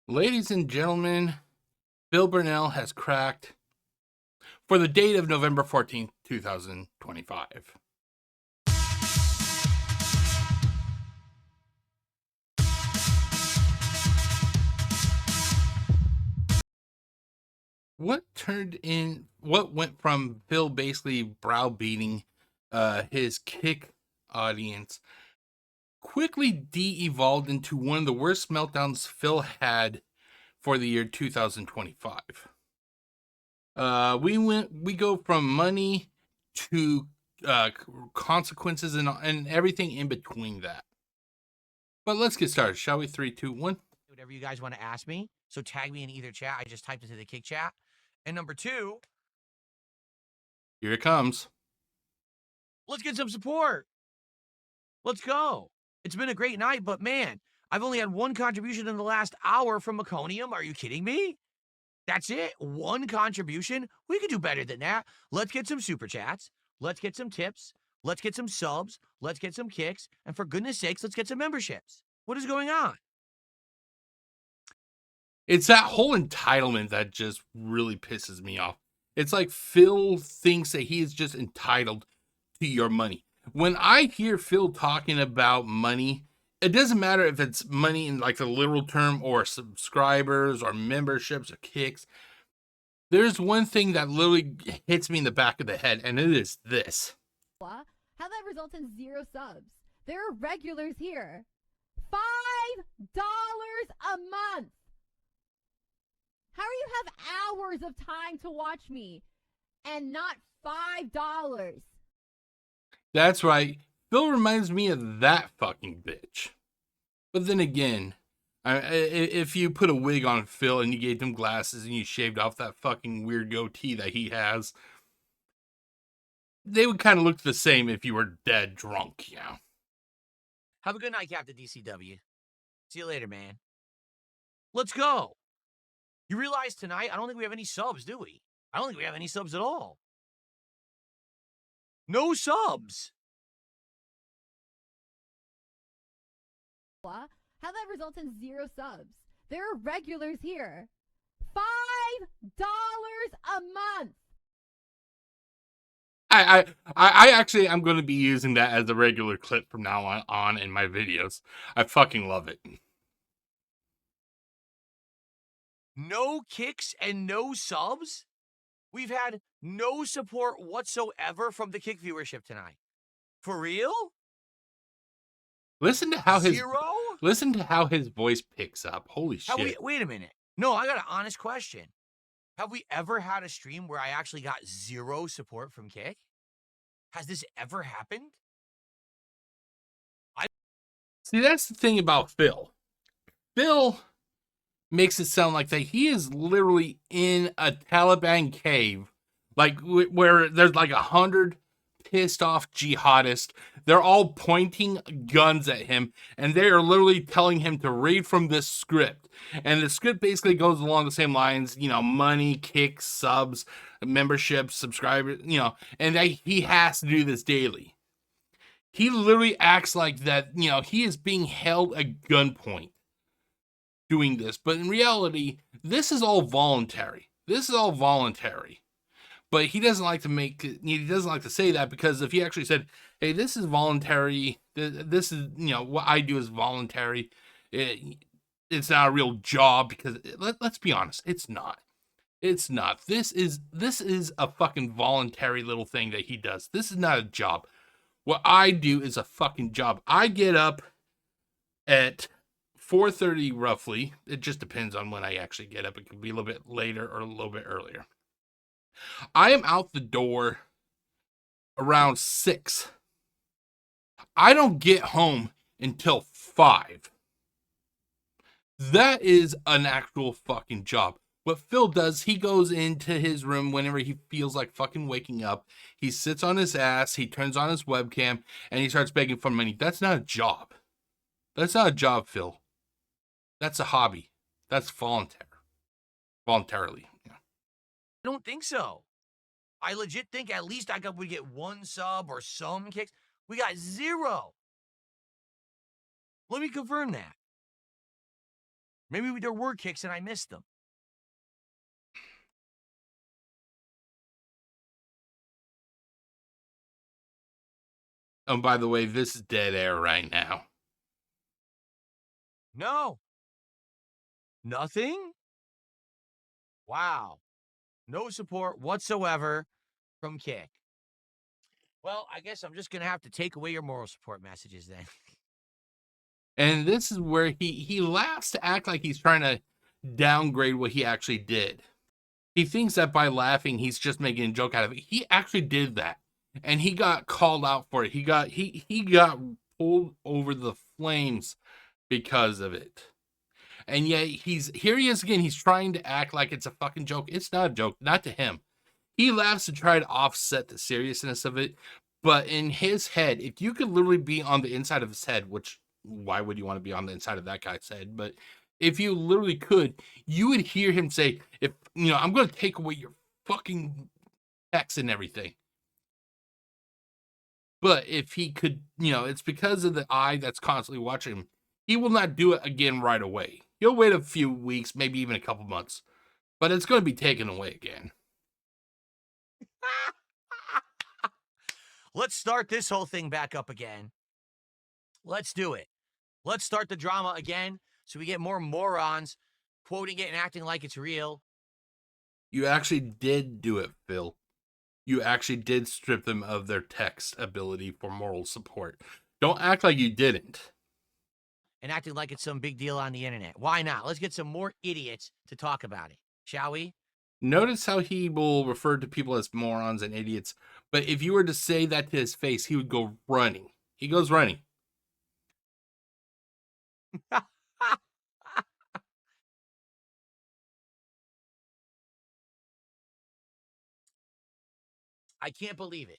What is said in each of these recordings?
Ladies and gentlemen, Bill Burnell has cracked for the date of November 14th, 2025. What went from Phil basically browbeating his kick audience quickly de-evolved into one of the worst meltdowns Phil had for the year 2025. We go from money to consequences and everything in between that. But let's get started, shall we? 3, 2, 1. Whatever you guys want to ask me. So tag me in either chat. I just typed into the kick chat. And number 2, Here it comes. let's get some support. Let's go. It's been a great night, but man, I've only had one contribution in the last hour from Meconium. Are you kidding me? That's it? One contribution? We could do better than that. Let's get some super chats. Let's get some tips. Let's get some subs. Let's get some kicks. And for goodness sakes, let's get some memberships. What is going on? It's that whole entitlement that just really pisses me off. It's like Phil thinks that he is just entitled to your money. When I hear Phil talking about money, it doesn't matter if it's money in like the literal term or subscribers or memberships or kicks. There's one thing that literally hits me in the back of the head, and it is this. How that results in 0 subs. There are regulars here. $5 a month. How do you have hours of time to watch me and not $5? That's right. Phil reminds me of that fucking bitch. But then again, if you put a wig on Phil and you gave him glasses and you shaved off that fucking weird goatee that he has, they would kind of look the same if you were dead drunk, you know. Have a good night, Captain DCW. See you later, man. Let's go. You realize tonight, I don't think we have any subs, do we? I don't think we have any subs at all. No subs. How that results in 0 subs. There are regulars here. $5 a month. I actually I'm going to be using that as a regular clip from now on in my videos. I fucking love it. No kicks and no subs? We've had no support whatsoever from the kick viewership tonight. For real? Listen to how his voice picks up. Holy shit. Wait a minute. No, I got an honest question. Have we ever had a stream where I actually got 0 support from kick? Has this ever happened? See, that's the thing about Phil. Phil makes it sound like that he is literally in a Taliban cave, like where there's like 100 pissed off jihadists. They're all pointing guns at him, and they are literally telling him to read from this script. And the script basically goes along the same lines, you know, money, kicks, subs, memberships, subscribers, you know, and he has to do this daily. He literally acts like that, you know, he is being held at gunpoint doing this, but in reality, this is all voluntary. But he doesn't like to say that, because if he actually said, hey, this is voluntary, this is, you know, what I do is voluntary, it's not a real job, because let's be honest, it's not. This is a fucking voluntary little thing that he does. This is not a job. What I do is a fucking job. I get up at 4:30 roughly. It just depends on when I actually get up. It could be a little bit later or a little bit earlier. I am out the door around 6. I don't get home until 5. That is an actual fucking job. What Phil does, he goes into his room whenever he feels like fucking waking up. He sits on his ass, he turns on his webcam, and he starts begging for money. That's not a job. That's not a job, Phil. That's a hobby. That's voluntarily. Yeah. I don't think so. I legit think at least I would get 1 sub or some kicks. We got 0. Let me confirm that. Maybe there were kicks and I missed them. Oh, by the way, this is dead air right now. No. Nothing? Wow. No support whatsoever from Kick. Well, I guess I'm just going to have to take away your moral support messages then. And this is where he laughs to act like he's trying to downgrade what he actually did. He thinks that by laughing, he's just making a joke out of it. He actually did that. And he got called out for it. He got pulled over the flames because of it. And yet here he is again. He's trying to act like it's a fucking joke. It's not a joke, not to him. He laughs to try to offset the seriousness of it. But in his head, if you could literally be on the inside of his head, which why would you want to be on the inside of that guy's head? But if you literally could, you would hear him say, if I'm going to take away your fucking text and everything. But if he could, it's because of the eye that's constantly watching him. He will not do it again right away. He'll wait a few weeks, maybe even a couple months. But it's going to be taken away again. Let's start this whole thing back up again. Let's do it. Let's start the drama again so we get more morons quoting it and acting like it's real. You actually did do it, Phil. You actually did strip them of their text ability for moral support. Don't act like you didn't. And acting like it's some big deal on the internet. Why not? Let's get some more idiots to talk about it, shall we? Notice how he will refer to people as morons and idiots. But if you were to say that to his face, he would go running. He goes running. I can't believe it.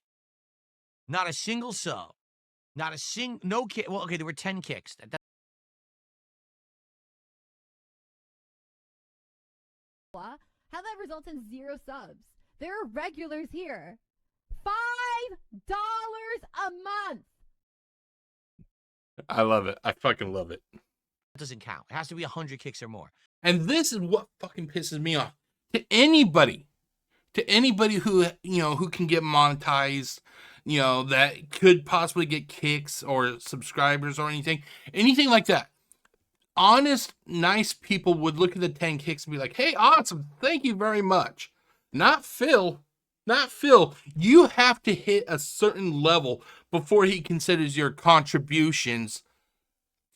Not a single sub. Not a no kick. Well, okay, there were 10 kicks. How that results in 0 subs. There are regulars here. $5 a month. I love it. I fucking love it. That doesn't count. It has to be 100 kicks or more. And this is what fucking pisses me off. To anybody who, who can get monetized, that could possibly get kicks or subscribers or anything like that. Honest, nice people would look at the 10 kicks and be like, hey, awesome. Thank you very much. Not Phil. You have to hit a certain level before he considers your contributions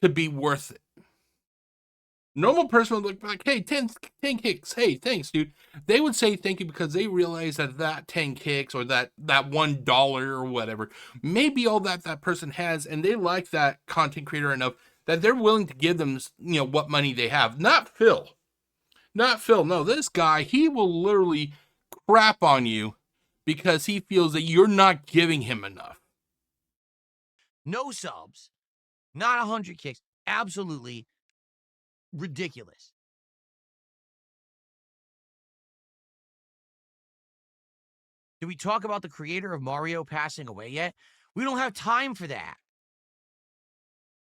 to be worth it. Normal person would look like, hey, 10 kicks. Hey, thanks, dude. They would say thank you because they realize that 10 kicks or that $1 or whatever may be all that person has, and they like that content creator enough that they're willing to give them, what money they have. Not Phil. No, this guy, he will literally crap on you because he feels that you're not giving him enough. No subs, not 100 kicks. Absolutely ridiculous. Did we talk about the creator of Mario passing away yet? We don't have time for that.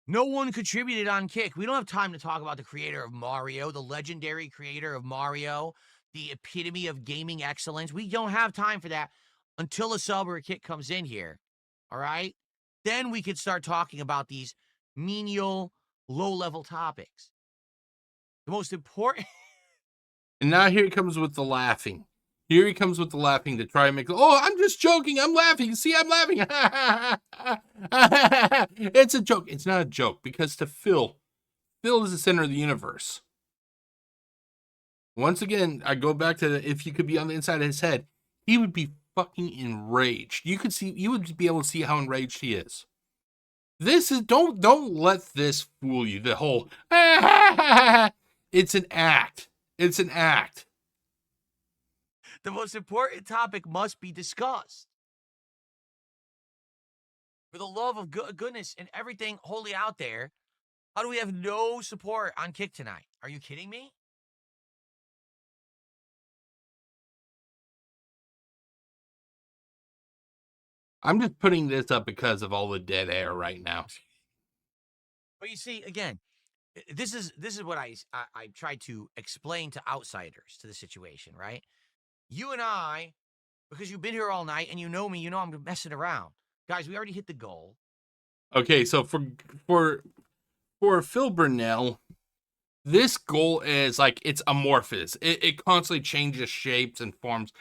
No one contributed on Kick. We don't have time to talk about the creator of Mario, the legendary creator of Mario, the epitome of gaming excellence. We don't have time for that until a sub or a kick comes in here. All right? Then we could start talking about these menial, low-level topics. The most important... And now here he comes with the laughing. Here he comes with the laughing to try and make, oh, I'm just joking. I'm laughing. See, I'm laughing. It's a joke. It's not a joke because to Phil is the center of the universe. Once again, I go back to if you could be on the inside of his head, he would be fucking enraged. You would be able to see how enraged he is. This is, don't let this fool you. The whole, it's an act. It's an act. The most important topic must be discussed. For the love of goodness and everything wholly out there, how do we have no support on Kick tonight? Are you kidding me? I'm just putting this up because of all the dead air right now. But you see, again, This is what I tried to explain to outsiders to the situation, right? You and I, because you've been here all night and you know me, you know I'm messing around. Guys, we already hit the goal. Okay, so for Phil Burnell, this goal is like it's amorphous. It constantly changes shapes and forms.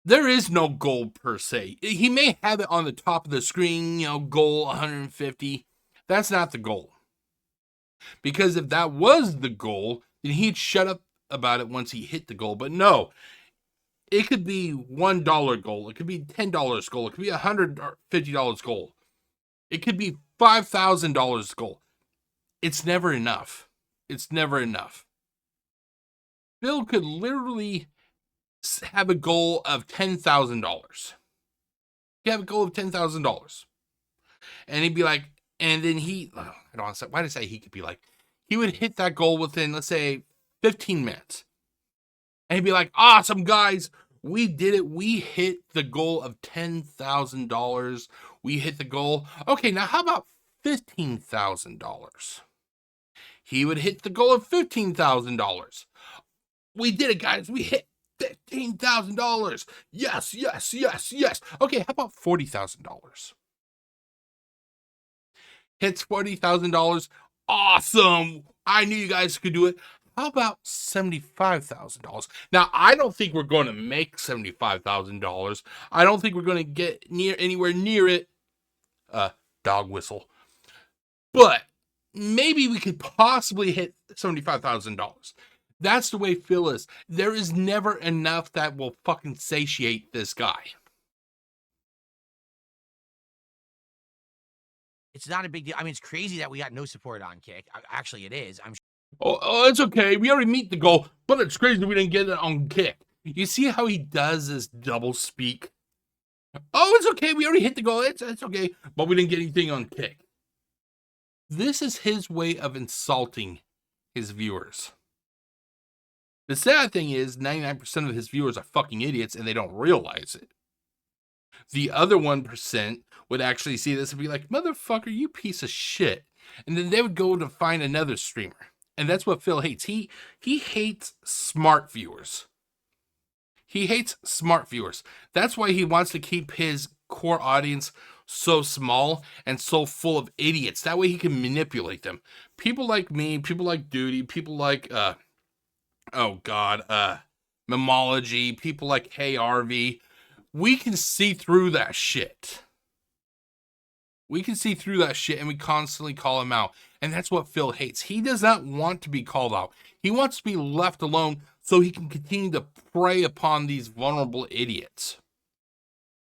There is no goal per se. He may have it on the top of the screen, goal 150. That's not the goal. Because if that was the goal, then he'd shut up about it once he hit the goal. But no, it could be $1 goal. It could be $10 goal. It could be $150 goal. It could be $5,000 goal. It's never enough. It's never enough. Phil could literally have a goal of $10,000. He'd have a goal of $10,000. And he'd be like, and then I don't want to say, why did I say he could be like, he would hit that goal within, let's say, 15 minutes. And he'd be like, awesome, guys. We did it. We hit the goal of $10,000. We hit the goal. Okay, now how about $15,000? He would hit the goal of $15,000. We did it, guys. We hit $15,000. Yes, yes, yes, yes. Okay, how about $40,000? Hits $40,000. Awesome. I knew you guys could do it. How about $75,000? Now, I don't think we're going to make $75,000. I don't think we're going to get anywhere near it. Dog whistle. But maybe we could possibly hit $75,000. That's the way Phil is. There is never enough that will fucking satiate this guy. It's not a big deal. I mean, it's crazy that we got no support on Kick. Actually, it is. I'm sure. Oh, it's okay. We already meet the goal, but it's crazy we didn't get it on Kick. You see how he does this double speak? Oh, it's okay. We already hit the goal. It's okay, but we didn't get anything on Kick. This is his way of insulting his viewers. The sad thing is 99% of his viewers are fucking idiots and they don't realize it. The other 1% would actually see this and be like, motherfucker, you piece of shit. And then they would go to find another streamer. And that's what Phil hates. He hates smart viewers. He hates smart viewers. That's why he wants to keep his core audience so small and so full of idiots. That way he can manipulate them. People like me, people like Duty, people like, Memology, people like Hey RV. We can see through that shit. We can see through that shit and we constantly call him out. And that's what Phil hates. He does not want to be called out. He wants to be left alone so he can continue to prey upon these vulnerable idiots.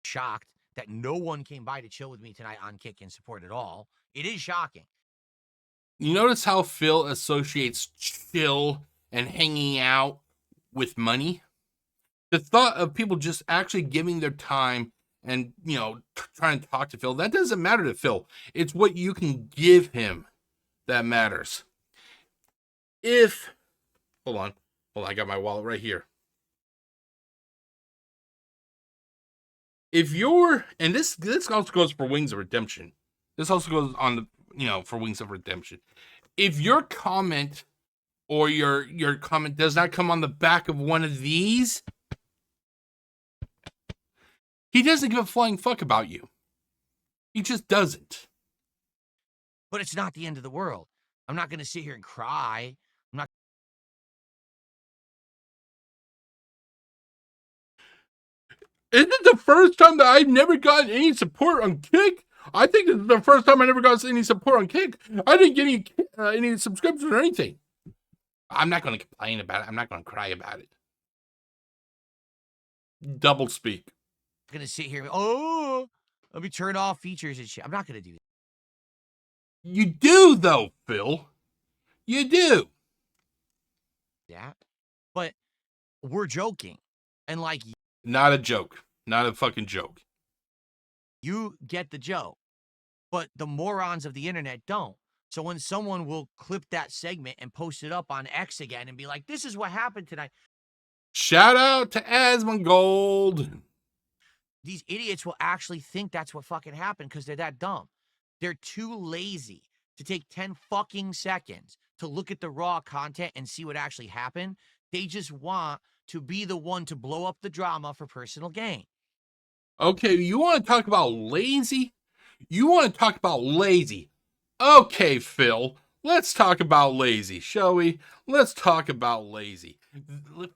Shocked that no one came by to chill with me tonight on Kick and support at all. It is shocking. You notice how Phil associates chill and hanging out with money? The thought of people just actually giving their time and, trying to talk to Phil, that doesn't matter to Phil. It's what you can give him that matters. Hold on, I got my wallet right here. If you're, and this also goes for Wings of Redemption. This also goes on the, for Wings of Redemption. If your comment or your comment does not come on the back of one of these, he doesn't give a flying fuck about you. He just doesn't. But it's not the end of the world. I'm not going to sit here and cry. I'm not. Isn't it the first time that I've never gotten any support on Kick? I think this is the first time I never got any support on Kick. I didn't get any subscriptions or anything. I'm not going to complain about it. I'm not going to cry about it. Double speak. I'm going to sit here and, let me turn off features and shit. I'm not going to do that. You do, though, Phil. You do. Yeah. But we're joking. And not a joke. Not a fucking joke. You get the joke. But the morons of the internet don't. So when someone will clip that segment and post it up on X again and be like, this is what happened tonight. Shout out to Asmongold. These idiots will actually think that's what fucking happened because they're that dumb. They're too lazy to take 10 fucking seconds to look at the raw content and see what actually happened. They just want to be the one to blow up the drama for personal gain. Okay, you want to talk about lazy? You want to talk about lazy? Okay, Phil, let's talk about lazy, shall we? Let's talk about lazy.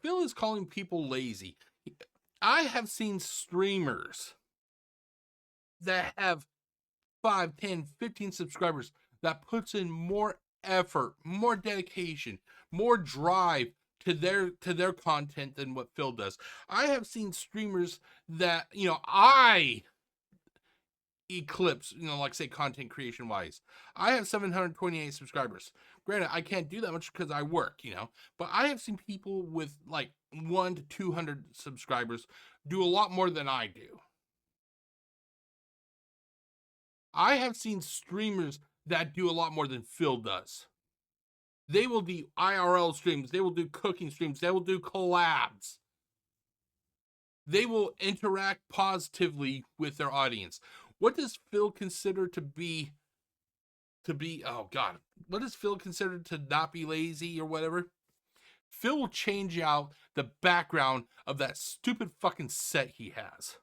Phil is calling people lazy. I have seen streamers that have 5, 10, 15 subscribers that puts in more effort, more dedication, more drive to their content than what Phil does. I have seen streamers that, I eclipse, like say content creation wise. I have 728 subscribers. Granted, I can't do that much because I work, but I have seen people with like 1 to 200 subscribers do a lot more than I do. I have seen streamers that do a lot more than Phil does. They will do IRL streams. They will do cooking streams. They will do collabs. They will interact positively with their audience. What does Phil consider to be, oh God, what does Phil consider to not be lazy or whatever? Phil will change out the background of that stupid fucking set he has.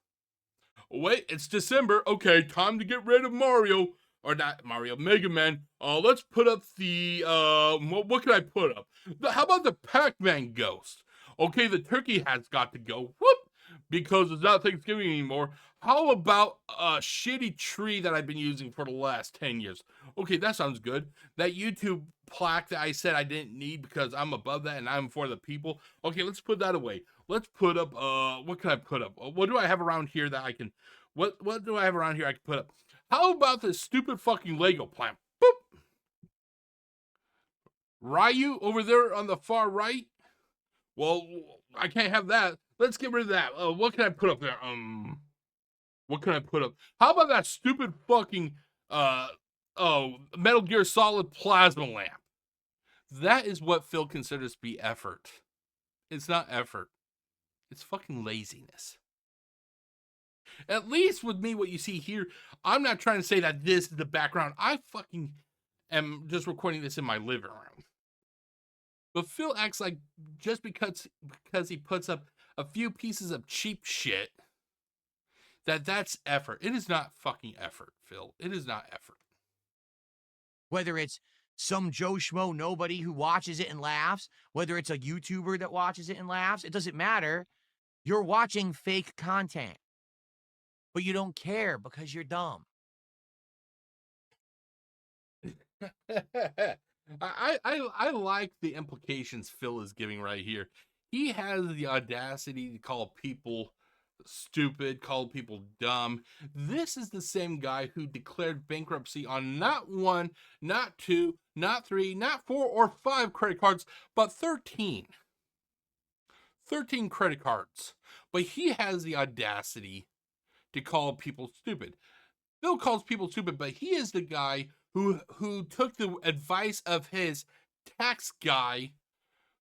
Wait, it's December. Okay, time to get rid of Mario. Or not Mario, Mega Man. Let's put up the, what can I put up? How about the Pac-Man ghost? Okay, the turkey has got to go. Whoop! Because it's not Thanksgiving anymore. How about a shitty tree that I've been using for the last 10 years? Okay, that sounds good. That YouTube plaque that I said I didn't need because I'm above that and I'm for the people. Okay, let's put that away. Let's put up, what can I put up? What do I have around here that I can, what do I have around here I can put up? How about this stupid fucking Lego plant? Boop! Ryu over there on the far right? Well, I can't have that. Let's get rid of that. What can I put up there? What can I put up? How about that stupid fucking, Metal Gear Solid plasma lamp? That is what Phil considers to be effort. It's not effort. It's fucking laziness. At least with me, what you see here, I'm not trying to say that this is the background. I fucking am just recording this in my living room. But Phil acts like just because he puts up a few pieces of cheap shit, that's effort. It is not fucking effort, Phil. It is not effort. Whether it's some Joe Schmo nobody who watches it and laughs, whether it's a YouTuber that watches it and laughs, it doesn't matter. You're watching fake content. But you don't care because you're dumb. I like the implications Phil is giving right here. He has the audacity to call people stupid, call people dumb. This is the same guy who declared bankruptcy on not 1, not 2, not 3, not 4 or 5 credit cards, but 13. 13 credit cards. But he has the audacity to call people stupid. Phil calls people stupid, but he is the guy who took the advice of his tax guy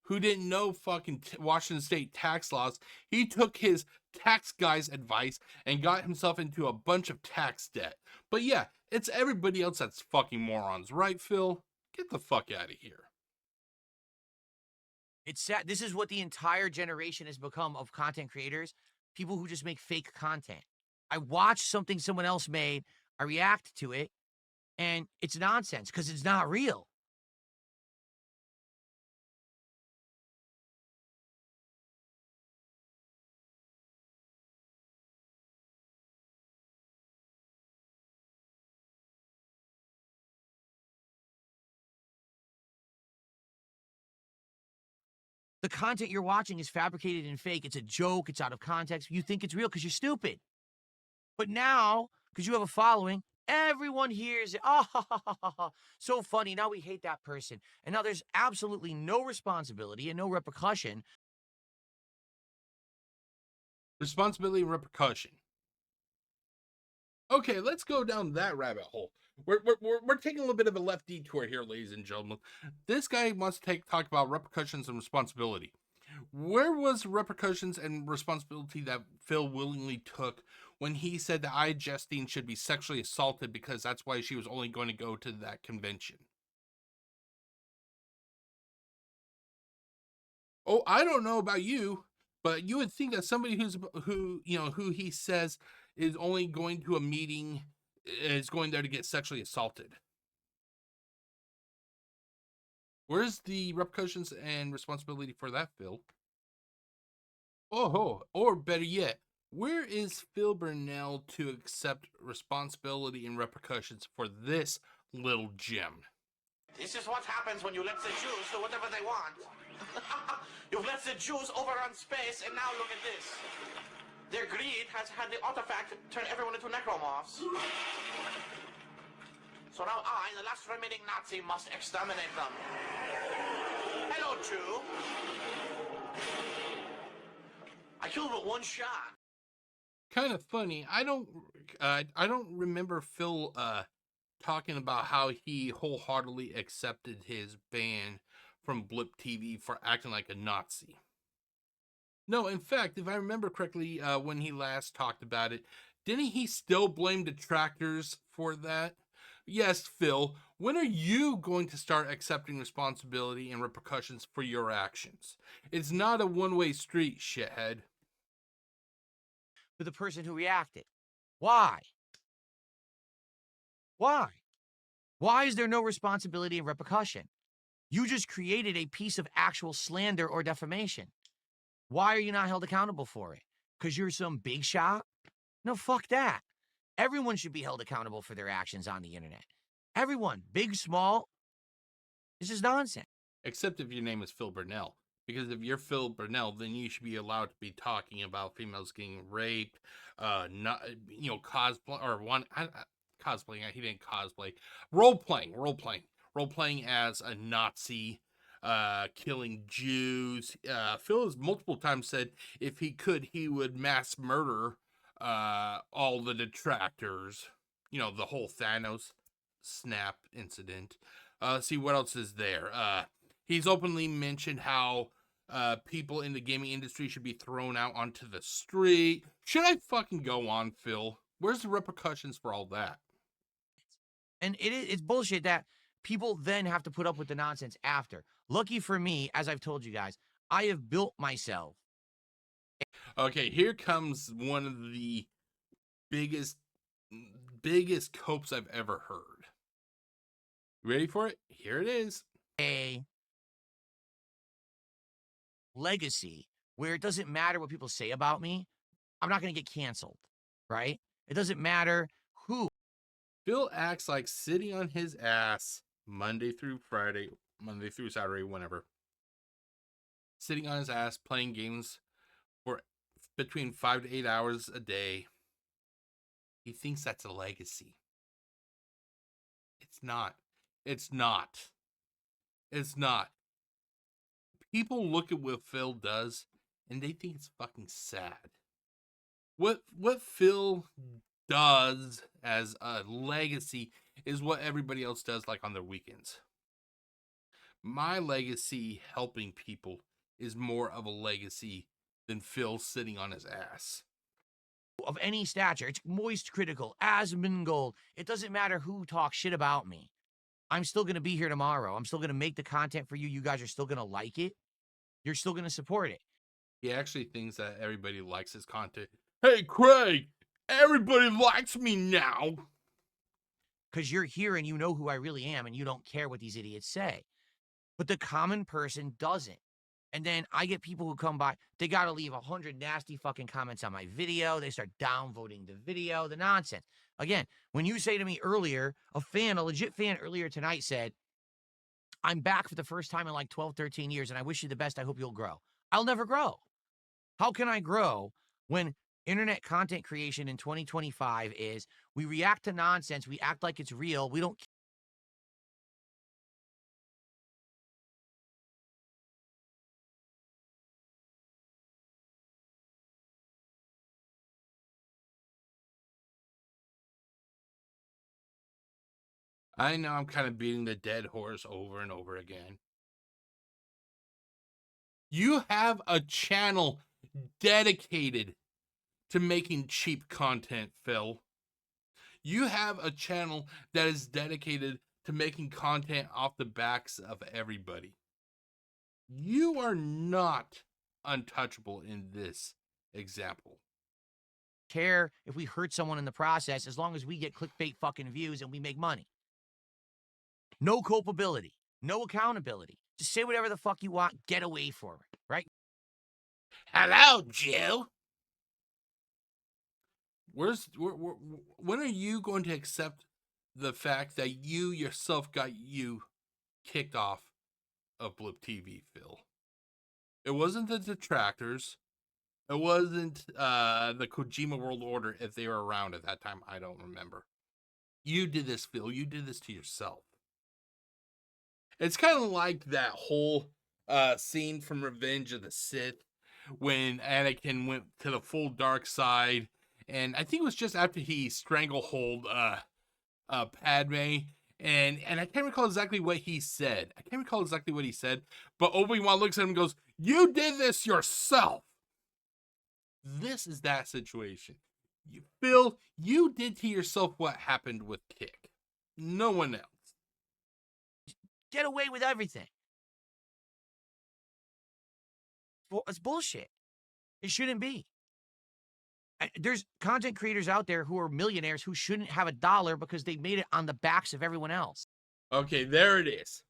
who didn't know fucking Washington state tax laws. He took his tax guy's advice and got himself into a bunch of tax debt. But yeah, it's everybody else that's fucking morons, right, Phil? Get the fuck out of here. It's sad. This is what the entire generation has become of content creators. People who just make fake content. I watch something someone else made, I react to it, and it's nonsense because it's not real. The content you're watching is fabricated and fake. It's a joke. It's out of context. You think it's real because you're stupid. But now, because you have a following, everyone hears it. Oh, so funny. Now we hate that person. And now there's absolutely no responsibility and no repercussion. Responsibility and repercussion. Okay, let's go down that rabbit hole. We're taking a little bit of a left detour here, ladies and gentlemen. This guy wants to talk about repercussions and responsibility. Where was the repercussions and responsibility that Phil willingly took when he said that Justine should be sexually assaulted because that's why she was only going to go to that convention? Oh, I don't know about you, but you would think that somebody who he says is only going to a meeting is going there to get sexually assaulted. Where's the repercussions and responsibility for that, Phil? Oh, or better yet, where is Phil Burnell to accept responsibility and repercussions for this little gem? This is what happens when you let the Jews do whatever they want. You've let the Jews overrun space, and now look at this. Their greed has had the artifact turn everyone into necromorphs. So now I, the last remaining Nazi, must exterminate them. Hello, Jew. I killed with one shot. Kind of funny. I don't remember Phil talking about how he wholeheartedly accepted his ban from Blip TV for acting like a Nazi. No, in fact, if I remember correctly, when he last talked about it, didn't he still blame detractors for that? Yes, Phil, when are you going to start accepting responsibility and repercussions for your actions? It's not a one-way street, shithead. For the person who reacted. Why? Why? Why is there no responsibility and repercussion? You just created a piece of actual slander or defamation. Why are you not held accountable for it? Because you're some big shot? No, fuck that. Everyone should be held accountable for their actions on the internet. Everyone, big, small. This is nonsense. Except if your name is Phil Burnell. Because if you're Phil Burnell, then you should be allowed to be talking about females getting raped, not, cosplay, or cosplaying, he didn't cosplay, role-playing as a Nazi, killing Jews. Phil has multiple times said if he could, he would mass murder all the detractors. The whole Thanos snap incident. See what else is there. He's openly mentioned how people in the gaming industry should be thrown out onto the street. Should I fucking go on, Phil? Where's the repercussions for all that? And it's bullshit that people then have to put up with the nonsense after. Lucky for me, as I've told you guys, I have built myself. Okay, here comes one of the biggest copes I've ever heard. Ready for it? Here it is. A legacy where it doesn't matter what people say about me. I'm not going to get canceled, right? It doesn't matter who. Phil acts like sitting on his ass Monday through Saturday, whenever. Sitting on his ass playing games for between 5 to 8 hours a day. He thinks that's a legacy. It's not. It's not. It's not. People look at what Phil does and they think it's fucking sad. What Phil does as a legacy is what everybody else does, like on their weekends. My legacy helping people is more of a legacy than Phil sitting on his ass. Of any stature. It's moist critical, Asmongold. It doesn't matter who talks shit about me. I'm still going to be here tomorrow. I'm still going to make the content for you. You guys are still going to like it. You're still going to support it. He actually thinks that everybody likes his content. Hey, Craig, everybody likes me now. Because you're here and you know who I really am and you don't care what these idiots say. But the common person doesn't. And then I get people who come by, they got to leave 100 nasty fucking comments on my video. They start downvoting the video, the nonsense. Again, when you say to me earlier, a legit fan earlier tonight said, I'm back for the first time in like 12, 13 years, and I wish you the best. I hope you'll grow. I'll never grow. How can I grow when internet content creation in 2025 is we react to nonsense, we act like it's real, we don't. I know I'm kind of beating the dead horse over and over again. You have a channel dedicated to making cheap content, Phil. You have a channel that is dedicated to making content off the backs of everybody. You are not untouchable in this example. Care if we hurt someone in the process as long as we get clickbait fucking views and we make money. No culpability, no accountability. Just say whatever the fuck you want, get away from it, right? Hello, Jill. When are you going to accept the fact that you yourself got you kicked off of Blip TV, Phil? It wasn't the detractors. It wasn't the Kojima World Order, if they were around at that time. I don't remember. You did this, Phil. You did this to yourself. It's kind of like that whole scene from Revenge of the Sith when Anakin went to the full dark side. And I think it was just after he stranglehold Padme. And I can't recall exactly what he said. But Obi-Wan looks at him and goes, "You did this yourself." This is that situation. Phil, you did to yourself what happened with Kick. No one else. Get away with everything. Well, it's bullshit. It shouldn't be. There's content creators out there who are millionaires who shouldn't have a dollar because they made it on the backs of everyone else. Okay, there it is.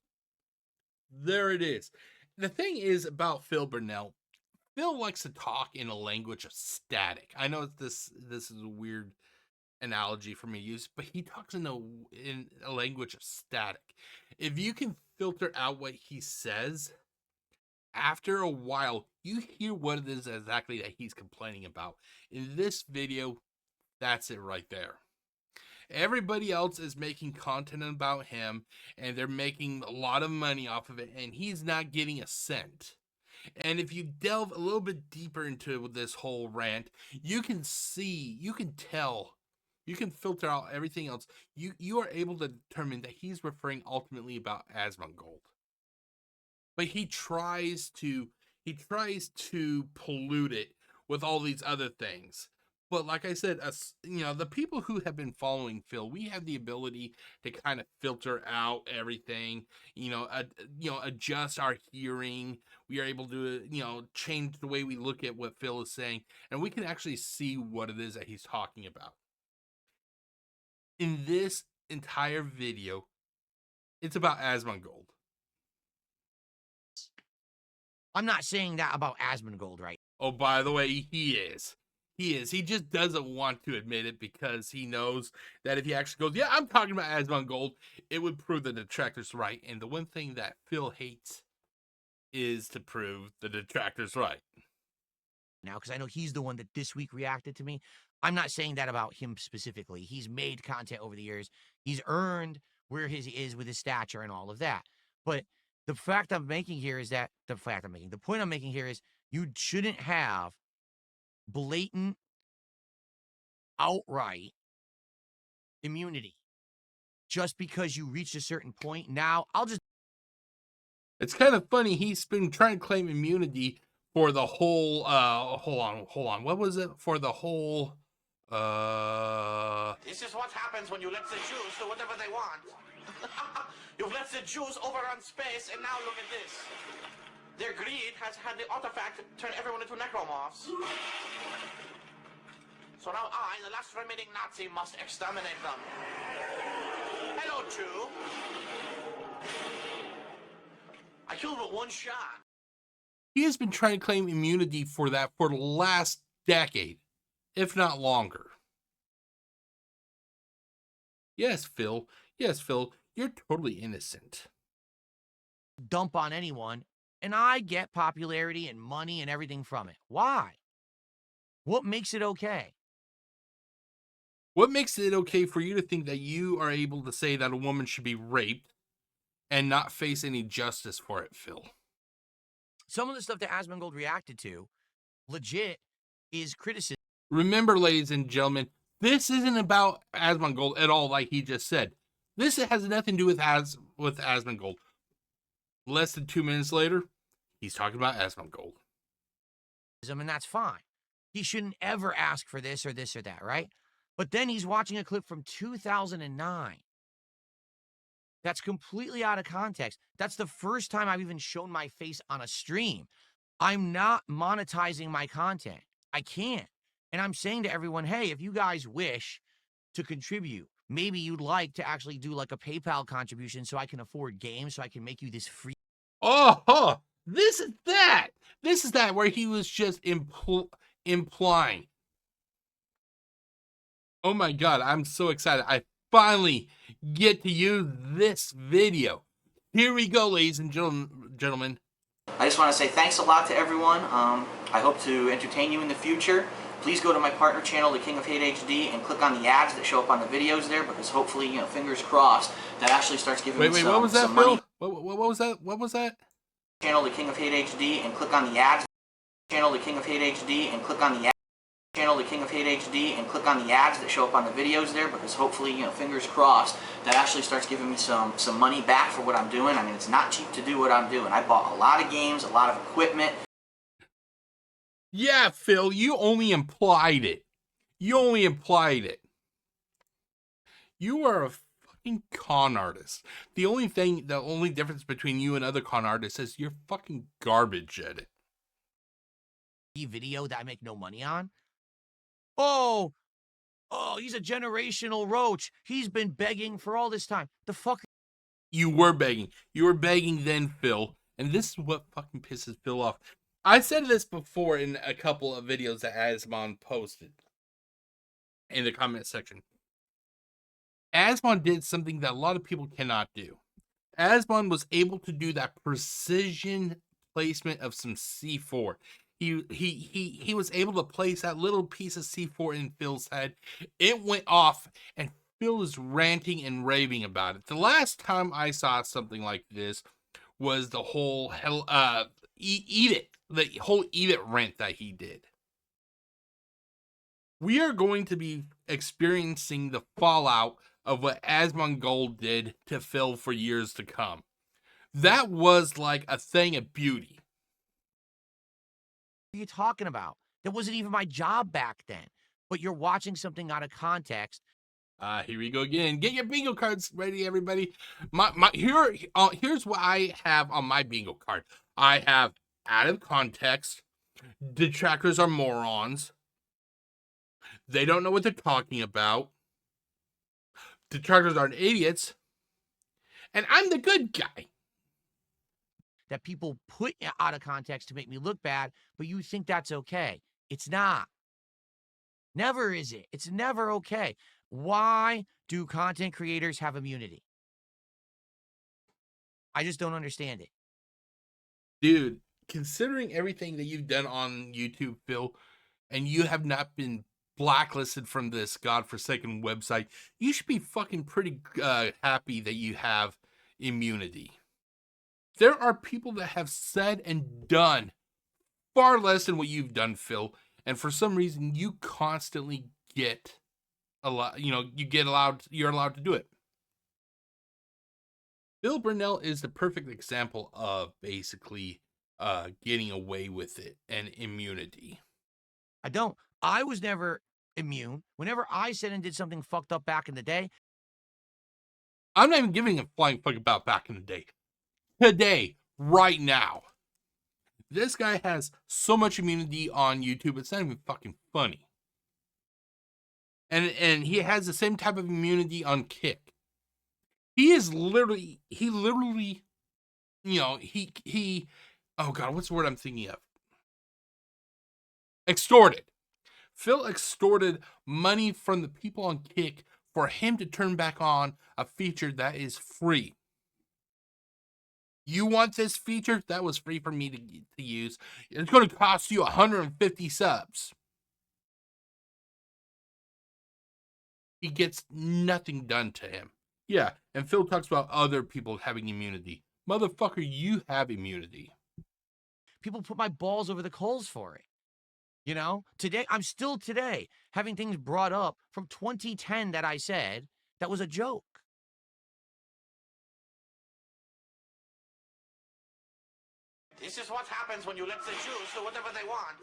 The thing is about Phil Burnell, Phil likes to talk in a language of static. I know this is a weird analogy for me to use, but he talks in a language of static. If you can filter out what he says, after a while, you hear what it is exactly that he's complaining about. In this video, that's it right there. Everybody else is making content about him, and they're making a lot of money off of it, and he's not getting a cent. And if you delve a little bit deeper into this whole rant, you can see, you can tell, you can filter out everything else. You are able to determine that he's referring ultimately about Asmongold. But he tries to pollute it with all these other things. But like I said, the people who have been following Phil, we have the ability to kind of filter out everything, adjust our hearing. We are able to, change the way we look at what Phil is saying, and we can actually see what it is that he's talking about. In this entire video, it's about Asmongold. I'm not saying that about Asmongold, right? Oh, by the way, he is. He just doesn't want to admit it because he knows that if he actually goes, "Yeah, I'm talking about Asmongold," it would prove the detractors right. And the one thing that Phil hates is to prove the detractors right. Now, because I know he's the one that this week reacted to me. I'm not saying that about him specifically. He's made content over the years. He's earned where he is with his stature and all of that. But the point I'm making here is you shouldn't have blatant, outright immunity just because you reached a certain point. Now, It's kind of funny. He's been trying to claim immunity for the whole, hold on. What was it? For the whole, This is what happens when you let the Jews do whatever they want. You've let the Jews overrun space, and now look at this. Their greed has had the artifact turn everyone into necromorphs. So now I, the last remaining Nazi, must exterminate them. Hello, Jew. I killed with one shot. He has been trying to claim immunity for that for the last decade, if not longer. Yes, Phil, you're totally innocent. dump on anyone, and I get popularity and money and everything from it. Why? What makes it okay? What makes it okay for you to think that you are able to say that a woman should be raped and not face any justice for it, Phil? Some of the stuff that Asmongold reacted to, legit, is criticism. Remember, ladies and gentlemen, this isn't about Asmongold at all, like he just said. This has nothing to do with Asmongold. Less than 2 minutes later, He's talking about Asmongold. And that's fine. He shouldn't ever ask for this or this or that, right? But then he's watching a clip from 2009. That's completely out of context. That's the first time I've even shown my face on a stream. I'm not monetizing my content. I can't. And I'm saying to everyone, hey, if you guys wish to contribute, maybe you'd like to actually do like a PayPal contribution so I can afford games, so I can make you this free. Oh, this is that. This is that where he was just implying. Oh my God, I'm so excited. I finally get to use this video. Here we go, ladies and gentlemen. I just want to say thanks a lot to everyone. I hope to entertain you in the future. Please go to my partner channel, The King of Hate HD, and click on the ads that show up on the videos there, because hopefully, you know, fingers crossed, that actually starts giving me some, what was that, some Phil? money. What was that? What was that? Channel, The King of Hate HD, and click on the ads. Channel, The King of Hate HD, and click on the ads. Channel, The King of Hate HD, and click on the ads that show up on the videos there, because hopefully, you know, fingers crossed, that actually starts giving me some money back for what I'm doing. I mean, it's not cheap to do what I'm doing. I bought a lot of games, a lot of equipment. Yeah, Phil, you only implied it. You only implied it. You are a fucking con artist. The only difference between you and other con artists is you're fucking garbage at it. Video that I make no money on. Oh, he's a generational roach. He's been begging for all this time. The fuck? You were begging. You were begging then, Phil. And this is what fucking pisses Phil off. I said this before in a couple of videos that Asmon posted in the comment section. Asmon did something that a lot of people cannot do. Asmon was able to do that precision placement of some C4. He was able to place that little piece of C4 in Phil's head. It went off, and Phil is ranting and raving about it. The last time I saw something like this was the whole the whole Eat It rant that he did. We are going to be experiencing the fallout of what Asmongold did to Phil for years to come. That was like a thing of beauty. What are you talking about? That wasn't even my job back then. But you're watching something out of context. Here we go again. Get your bingo cards ready, everybody. Here's what I have on my bingo card. I have out of context. Detractors are morons. They don't know what they're talking about. Detractors aren't idiots. And I'm the good guy. That people put out of context to make me look bad, but you think that's okay. It's not. Never is it. It's never okay. Why do content creators have immunity? I just don't understand it. Dude, considering everything that you've done on YouTube, Phil, and you have not been blacklisted from this godforsaken website, you should be fucking pretty happy that you have immunity. There are people that have said and done far less than what you've done, Phil, and for some reason you constantly get you're allowed to do it. Bill Burnell is the perfect example of basically getting away with it and immunity. I was never immune. Whenever I said and did something fucked up back in the day. I'm not even giving a flying fuck about back in the day. Today, right now. This guy has so much immunity on YouTube, it's not even fucking funny. And he has the same type of immunity on Kick. He literally, oh God, what's the word I'm thinking of? Extorted. Phil extorted money from the people on Kick for him to turn back on a feature that is free. You want this feature? That was free for me to use. It's going to cost you 150 subs. He gets nothing done to him. Yeah, and Phil talks about other people having immunity. Motherfucker, you have immunity. People put my balls over the coals for it. You know, today, I'm still today having things brought up from 2010 that I said that was a joke. This is what happens when you let the Jews do whatever they want.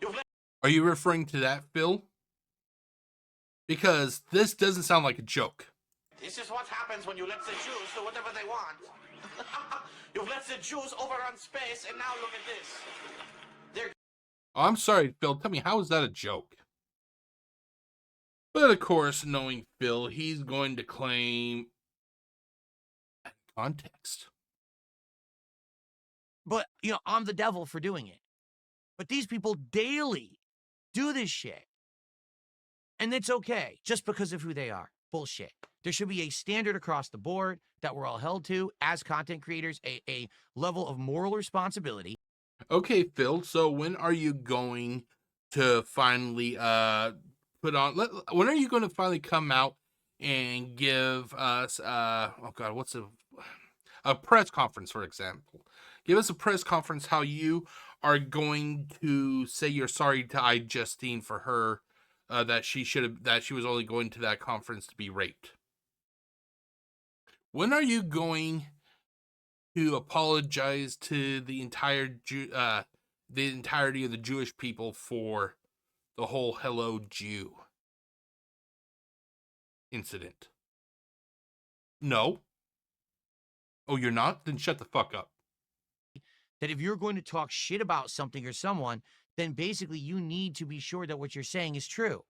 You've let Are you referring to that, Phil? Because this doesn't sound like a joke. This is what happens when you let the Jews do whatever they want. You've let the Jews overrun space, and now look at this. They're Oh, I'm sorry, Phil. Tell me, how is that a joke? But of course, knowing Phil, he's going to claim context. But, you know, I'm the devil for doing it. But these people daily do this shit. And it's okay, just because of who they are. Bullshit. There should be a standard across the board that we're all held to as content creators, a level of moral responsibility. Okay, Phil, so when are you going to finally when are you going to finally come out and give us oh god, what's a press conference, for example? Give us a press conference how you are going to say you're sorry to Justine for her that she was only going to that conference to be raped. When are you going to apologize to the entirety of the Jewish people for the whole Hello Jew incident? No. Oh, you're not? Then shut the fuck up. That if you're going to talk shit about something or someone, then basically you need to be sure that what you're saying is true.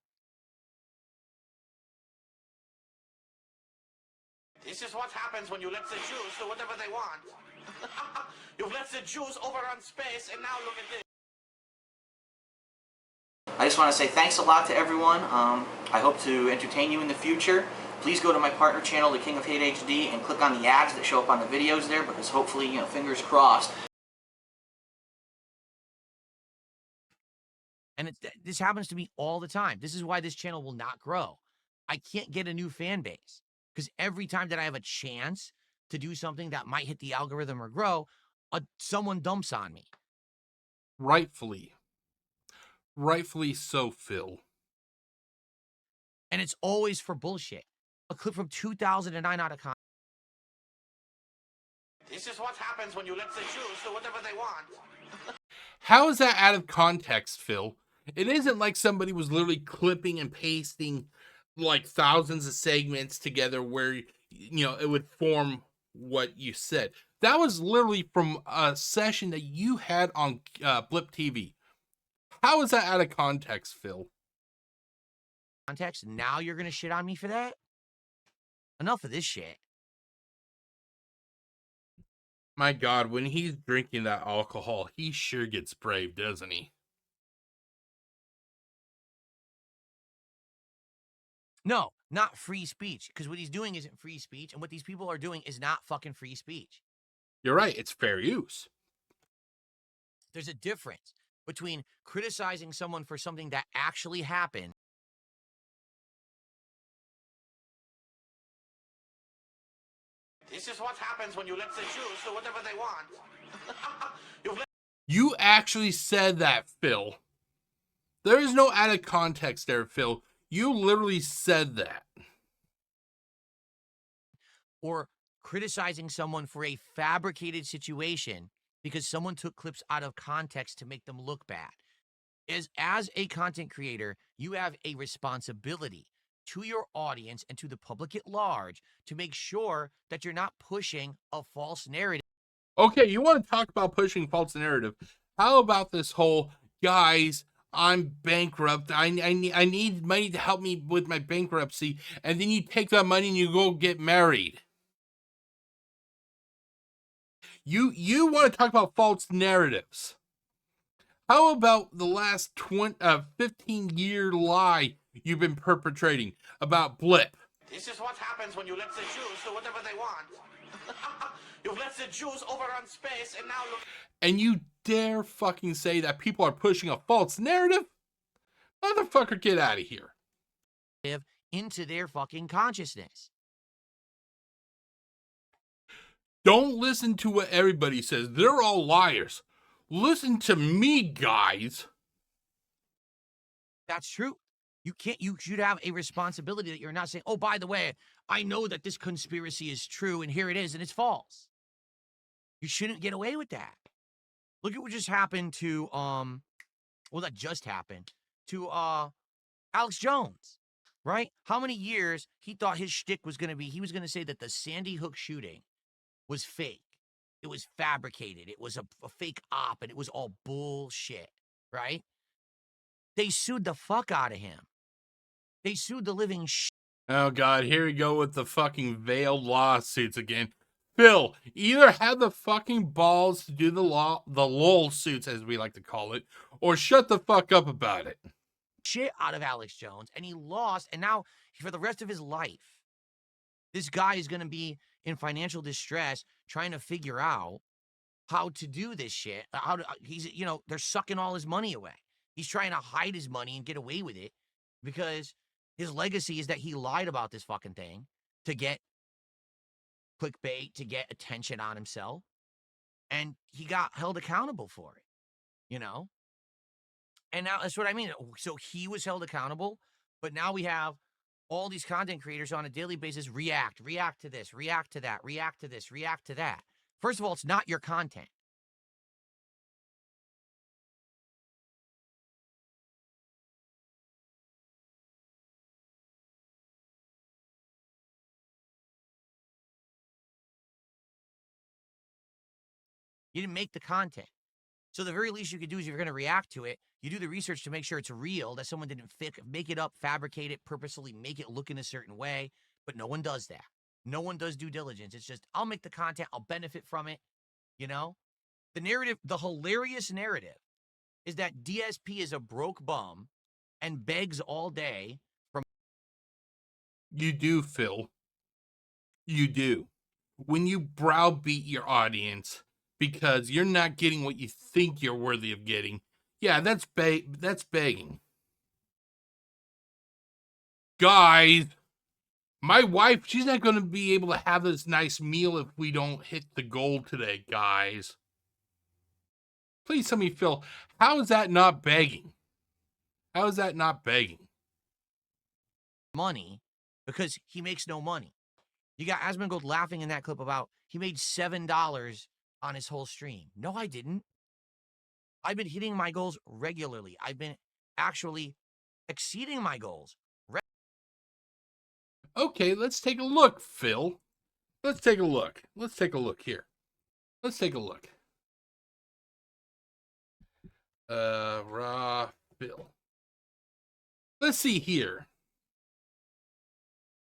This is what happens when you let the Jews do whatever they want. You've let the Jews overrun space, and now look at this. I just want to say thanks a lot to everyone. I hope to entertain you in the future. Please go to my partner channel, The King of Hate HD, and click on the ads that show up on the videos there, because hopefully, you know, fingers crossed. And this happens to me all the time. This is why this channel will not grow. I can't get a new fan base because every time that I have a chance to do something that might hit the algorithm or grow, someone dumps on me. Rightfully so, Phil. And it's always for bullshit. A clip from 2009 out of context. This is what happens when you let the Jews do whatever they want. How is that out of context, Phil? It isn't like somebody was literally clipping and pasting like thousands of segments together where, you know, it would form what you said. That was literally from a session that you had on Blip TV. How is that out of context, Phil? Now you're going to shit on me for that? Enough of this shit. My God, when he's drinking that alcohol, he sure gets brave, doesn't he? No, not free speech. Because what he's doing isn't free speech. And what these people are doing is not fucking free speech. You're right. It's fair use. There's a difference between criticizing someone for something that actually happened. This is what happens when you let the Jews do whatever they want. You actually said that, Phil. There is no added context there, Phil. You literally said that. Or criticizing someone for a fabricated situation because someone took clips out of context to make them look bad. As a content creator, you have a responsibility to your audience and to the public at large to make sure that you're not pushing a false narrative. Okay, you want to talk about pushing false narrative. How about this whole, guys, I'm bankrupt. I need money to help me with my bankruptcy. And then you take that money and you go get married. You want to talk about false narratives. How about the last 15-year lie you've been perpetrating about Blip? This is what happens when you let the Jews do whatever they want. You've let the Jews overrun space, and now look. And you dare fucking say that people are pushing a false narrative? Motherfucker, get out of here. Into their fucking consciousness. Don't listen to what everybody says. They're all liars. Listen to me, guys. That's true. You should have a responsibility that you're not saying, oh, by the way, I know that this conspiracy is true and here it is and it's false. You shouldn't get away with that. Look at what just happened to well, that just happened to Alex Jones, right? How many years he thought his shtick was going to be? He was going to say that the Sandy Hook shooting was fake. It was fabricated. It was a fake op, and it was all bullshit, right? They sued the fuck out of him. They sued the living shit. Oh God, here we go with the fucking veiled lawsuits again. Phil, either have the fucking balls to do the LOL suits, as we like to call it, or shut the fuck up about it. Shit out of Alex Jones, and he lost, and now for the rest of his life, this guy is going to be in financial distress trying to figure out how to do this shit. They're sucking all his money away. He's trying to hide his money and get away with it because his legacy is that he lied about this fucking thing to get clickbait, to get attention on himself, and he got held accountable for it, you know? And now that's what I mean. So he was held accountable, but now we have all these content creators on a daily basis react to this, react to that, react to this, react to that. First of all, it's not your content. You didn't make the content. So the very least you could do is if you're going to react to it, you do the research to make sure it's real, that someone didn't make it up, fabricate it, purposely make it look in a certain way. But no one does that. No one does due diligence. It's just, I'll make the content, I'll benefit from it, you know? The narrative, the hilarious narrative, is that DSP is a broke bum and begs all day from... You do, Phil. You do. When you browbeat your audience because you're not getting what you think you're worthy of getting, yeah, that's begging. Guys, my wife, she's not going to be able to have this nice meal if we don't hit the goal today, guys. Please tell me, Phil, how is that not begging? How is that not begging? Money because he makes no money. You got Asmongold laughing in that clip about he made $7 on his whole stream. No, I didn't. I've been hitting my goals regularly. I've been actually exceeding my goals. Okay, let's take a look, Phil. Let's take a look. Let's take a look here. Let's take a look. Raw Phil. Let's see here.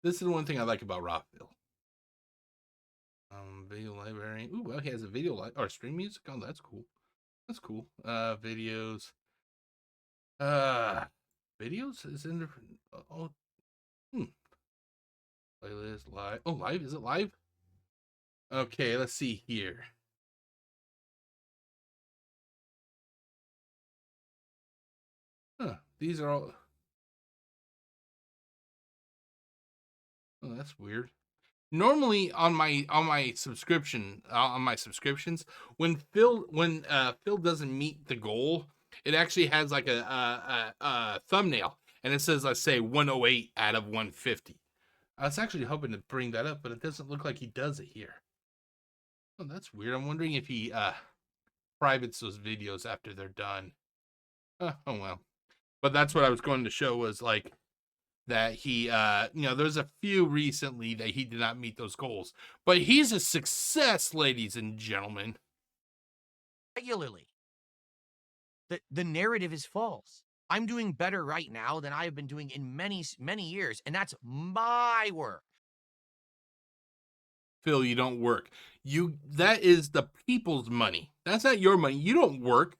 This is the one thing I like about Raw Phil. Video library. Ooh, well, he has a video or stream music. Oh, that's cool. That's cool. Videos. Videos is in different. Playlist live. Oh, live? Is it live? Okay, let's see here. Huh. These are all. Oh, that's weird. Normally on my subscriptions, when Phil doesn't meet the goal, it actually has like a thumbnail, and it says, let's say 108 out of 150. I was actually hoping to bring that up, but it doesn't look like he does it here. Oh, that's weird. I'm wondering if he privates those videos after they're done. Oh well. But that's what I was going to show was like that he, there's a few recently that he did not meet those goals. But he's a success, ladies and gentlemen. Regularly. The narrative is false. I'm doing better right now than I have been doing in many, many years, and that's my work. Phil, you don't work. That is the people's money. That's not your money. You don't work.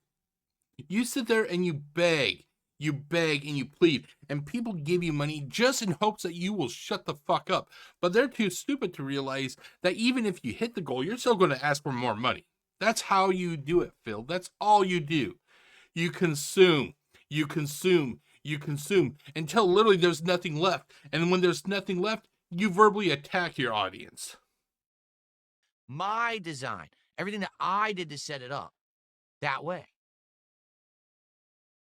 You sit there and you beg. You beg and you plead, and people give you money just in hopes that you will shut the fuck up. But they're too stupid to realize that even if you hit the goal, you're still going to ask for more money. That's how you do it, Phil. That's all you do. You consume, you consume, you consume until literally there's nothing left. And when there's nothing left, you verbally attack your audience. My design, everything that I did to set it up that way.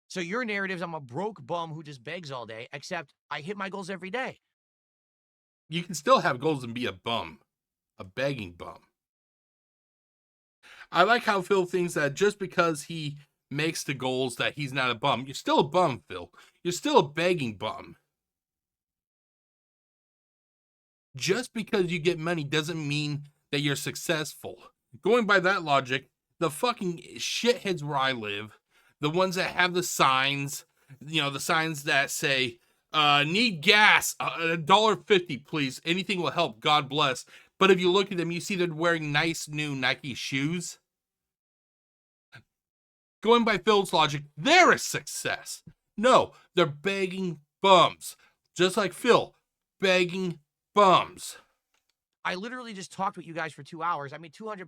So your narrative is I'm a broke bum who just begs all day, except I hit my goals every day. You can still have goals and be a bum, a begging bum. I like how Phil thinks that just because he makes the goals that he's not a bum. You're still a bum, Phil. You're still a begging bum. Just because you get money doesn't mean that you're successful. Going by that logic, the fucking shitheads where I live, the ones that have the signs, the signs that say, need gas, $1.50, please. Anything will help, God bless. But if you look at them, you see they're wearing nice new Nike shoes. Going by Phil's logic, they're a success. No, they're begging bums. Just like Phil, begging bums. I literally just talked with you guys for 2 hours. I made $200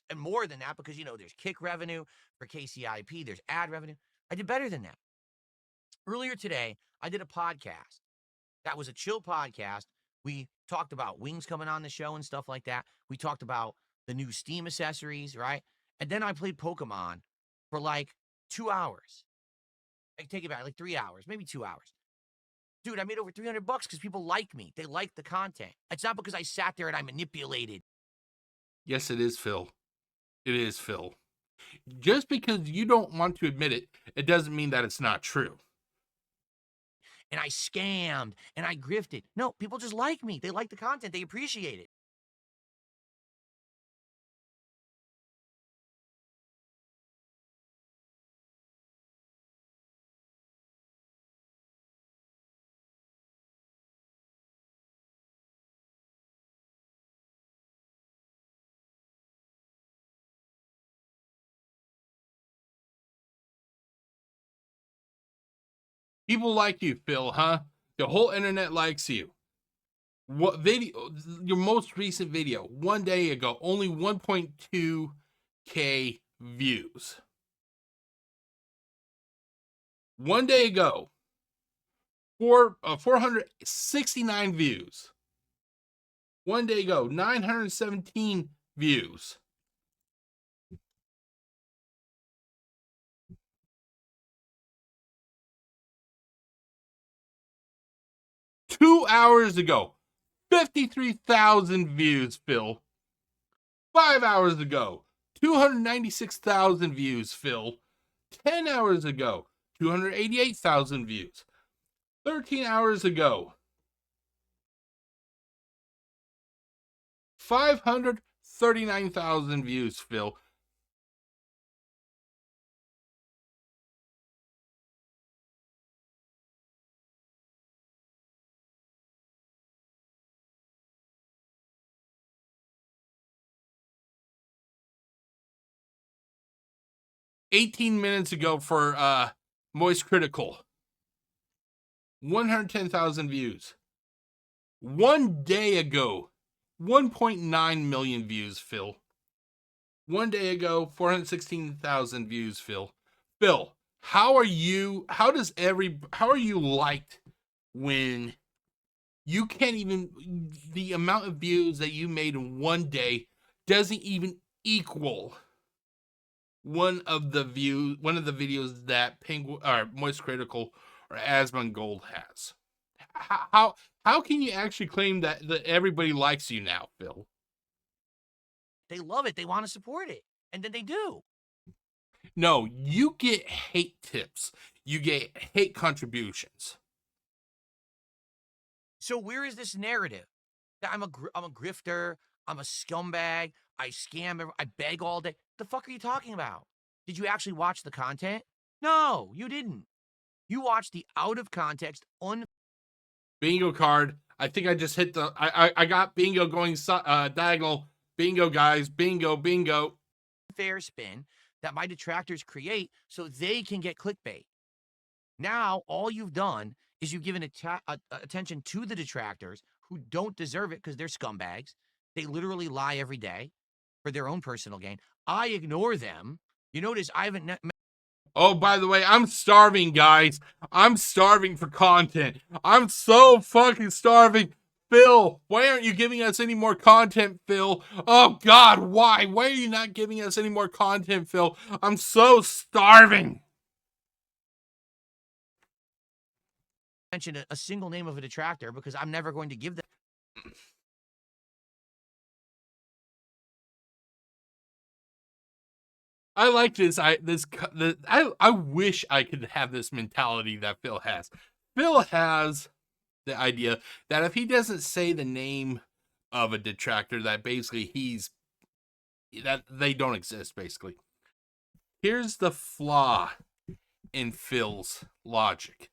and more than that because, there's kick revenue for KCIP. There's ad revenue. I did better than that. Earlier today, I did a podcast. That was a chill podcast. We talked about Wings coming on the show and stuff like that. We talked about the new Steam accessories, right? And then I played Pokemon for like 2 hours. I take it back, like 3 hours, maybe 2 hours. Dude, I made over $300 because people like me. They like the content. It's not because I sat there and I manipulated. Yes, it is, Phil. It is, Phil. Just because you don't want to admit it, it doesn't mean that it's not true. And I scammed and I grifted. No, people just like me. They like the content. They appreciate it. People like you, Phil, huh? The whole internet likes you. What video? Your most recent video, 1 day ago, only 1.2K views. 1 day ago, 469 views. 1 day ago, 917 views. Two hours ago, 53,000 views, Phil. 5 hours ago, 296,000 views, Phil. 10 hours ago, 288,000 views. 13 hours ago, 539,000 views, Phil. $18 minutes ago for Moist Critical. 110,000 views. 1 day ago, 1.9 million views, Phil. 1 day ago, 416,000 views, Phil. Phil, how are you liked when you can't even, the amount of views that you made in 1 day doesn't even equal one of the videos that Penguin or Moist Critical or Asmongold has? How can you actually claim that everybody likes you now, Phil? They love it. They want to support it. And then they do. No, you get hate tips. You get hate contributions. So where is this narrative? That I'm a grifter. I'm a scumbag. I scam. I beg all day. The fuck are you talking about? Did you actually watch the content? No, you didn't. You watched the out of context, Bingo card. I think I just hit the. I got bingo going diagonal. Bingo, guys. Bingo, bingo. unfair spin that my detractors create so they can get clickbait. Now, all you've done is you've given attention to the detractors who don't deserve it because they're scumbags. They literally lie every day for their own personal gain. I ignore them. You notice I haven't... Oh, by the way, I'm starving, guys. I'm starving for content. I'm so fucking starving. Phil, why aren't you giving us any more content, Phil? Oh, God, why? Why are you not giving us any more content, Phil? I'm so starving. Mention a single name of a detractor because I'm never going to give them... I like this. I wish I could have this mentality that Phil has. Phil has the idea that if he doesn't say the name of a detractor, that basically that they don't exist. Basically, here's the flaw in Phil's logic.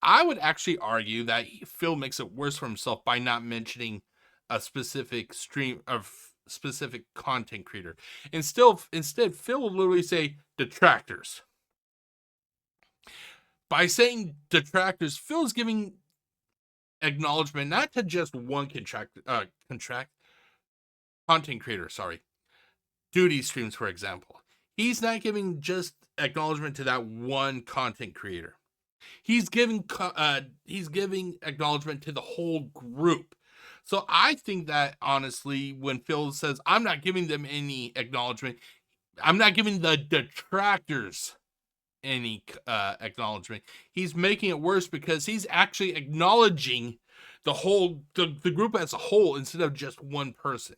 I would actually argue that Phil makes it worse for himself by not mentioning a specific stream of specific content creator. Instead, Phil will literally say detractors. By saying detractors, Phil's giving acknowledgement not to just one content creator, duty streams, for example. He's not giving just acknowledgement to that one content creator. He's giving acknowledgement to the whole group. So I think that honestly, when Phil says I'm not giving them any acknowledgement, I'm not giving the detractors any acknowledgement. He's making it worse because he's actually acknowledging the group as a whole instead of just one person.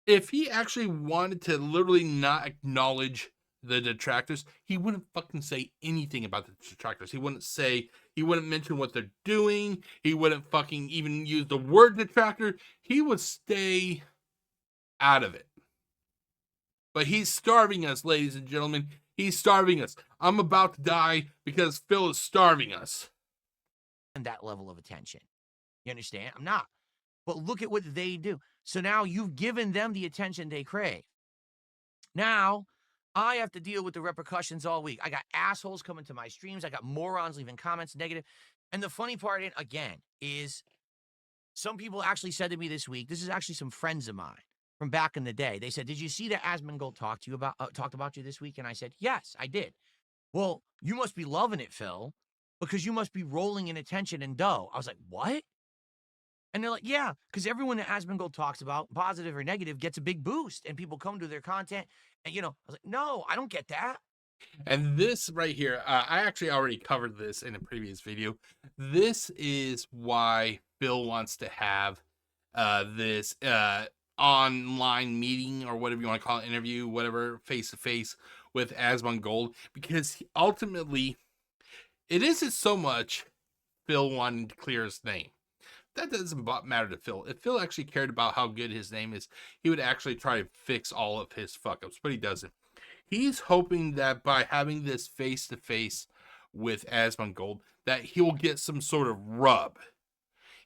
If he actually wanted to literally not acknowledge the detractors, he wouldn't fucking say anything about the detractors. He wouldn't mention what they're doing. He wouldn't fucking even use the word detractor. He would stay out of it. But he's starving us, ladies and gentlemen. He's starving us. I'm about to die because Phil is starving us. And that level of attention. You understand? I'm not. But look at what they do. So now you've given them the attention they crave. Now, I have to deal with the repercussions all week. I got assholes coming to my streams. I got morons leaving comments negative. And the funny part, again, is some people actually said to me this week, this is actually some friends of mine from back in the day. They said, did you see that Asmongold talked about you this week? And I said, yes, I did. Well, you must be loving it, Phil, because you must be rolling in attention and dough. I was like, what? And they're like, yeah, because everyone that Asmongold talks about, positive or negative, gets a big boost and people come to their content. And, I was like, no, I don't get that. And this right here, I actually already covered this in a previous video. This is why Phil wants to have this online meeting or whatever you want to call it, interview, whatever, face-to-face with Asmongold. Because ultimately, it isn't so much Phil wanting to clear his name. That doesn't matter to Phil. If Phil actually cared about how good his name is, he would actually try to fix all of his fuck-ups, but he doesn't. He's hoping that by having this face-to-face with Asmongold, that he will get some sort of rub.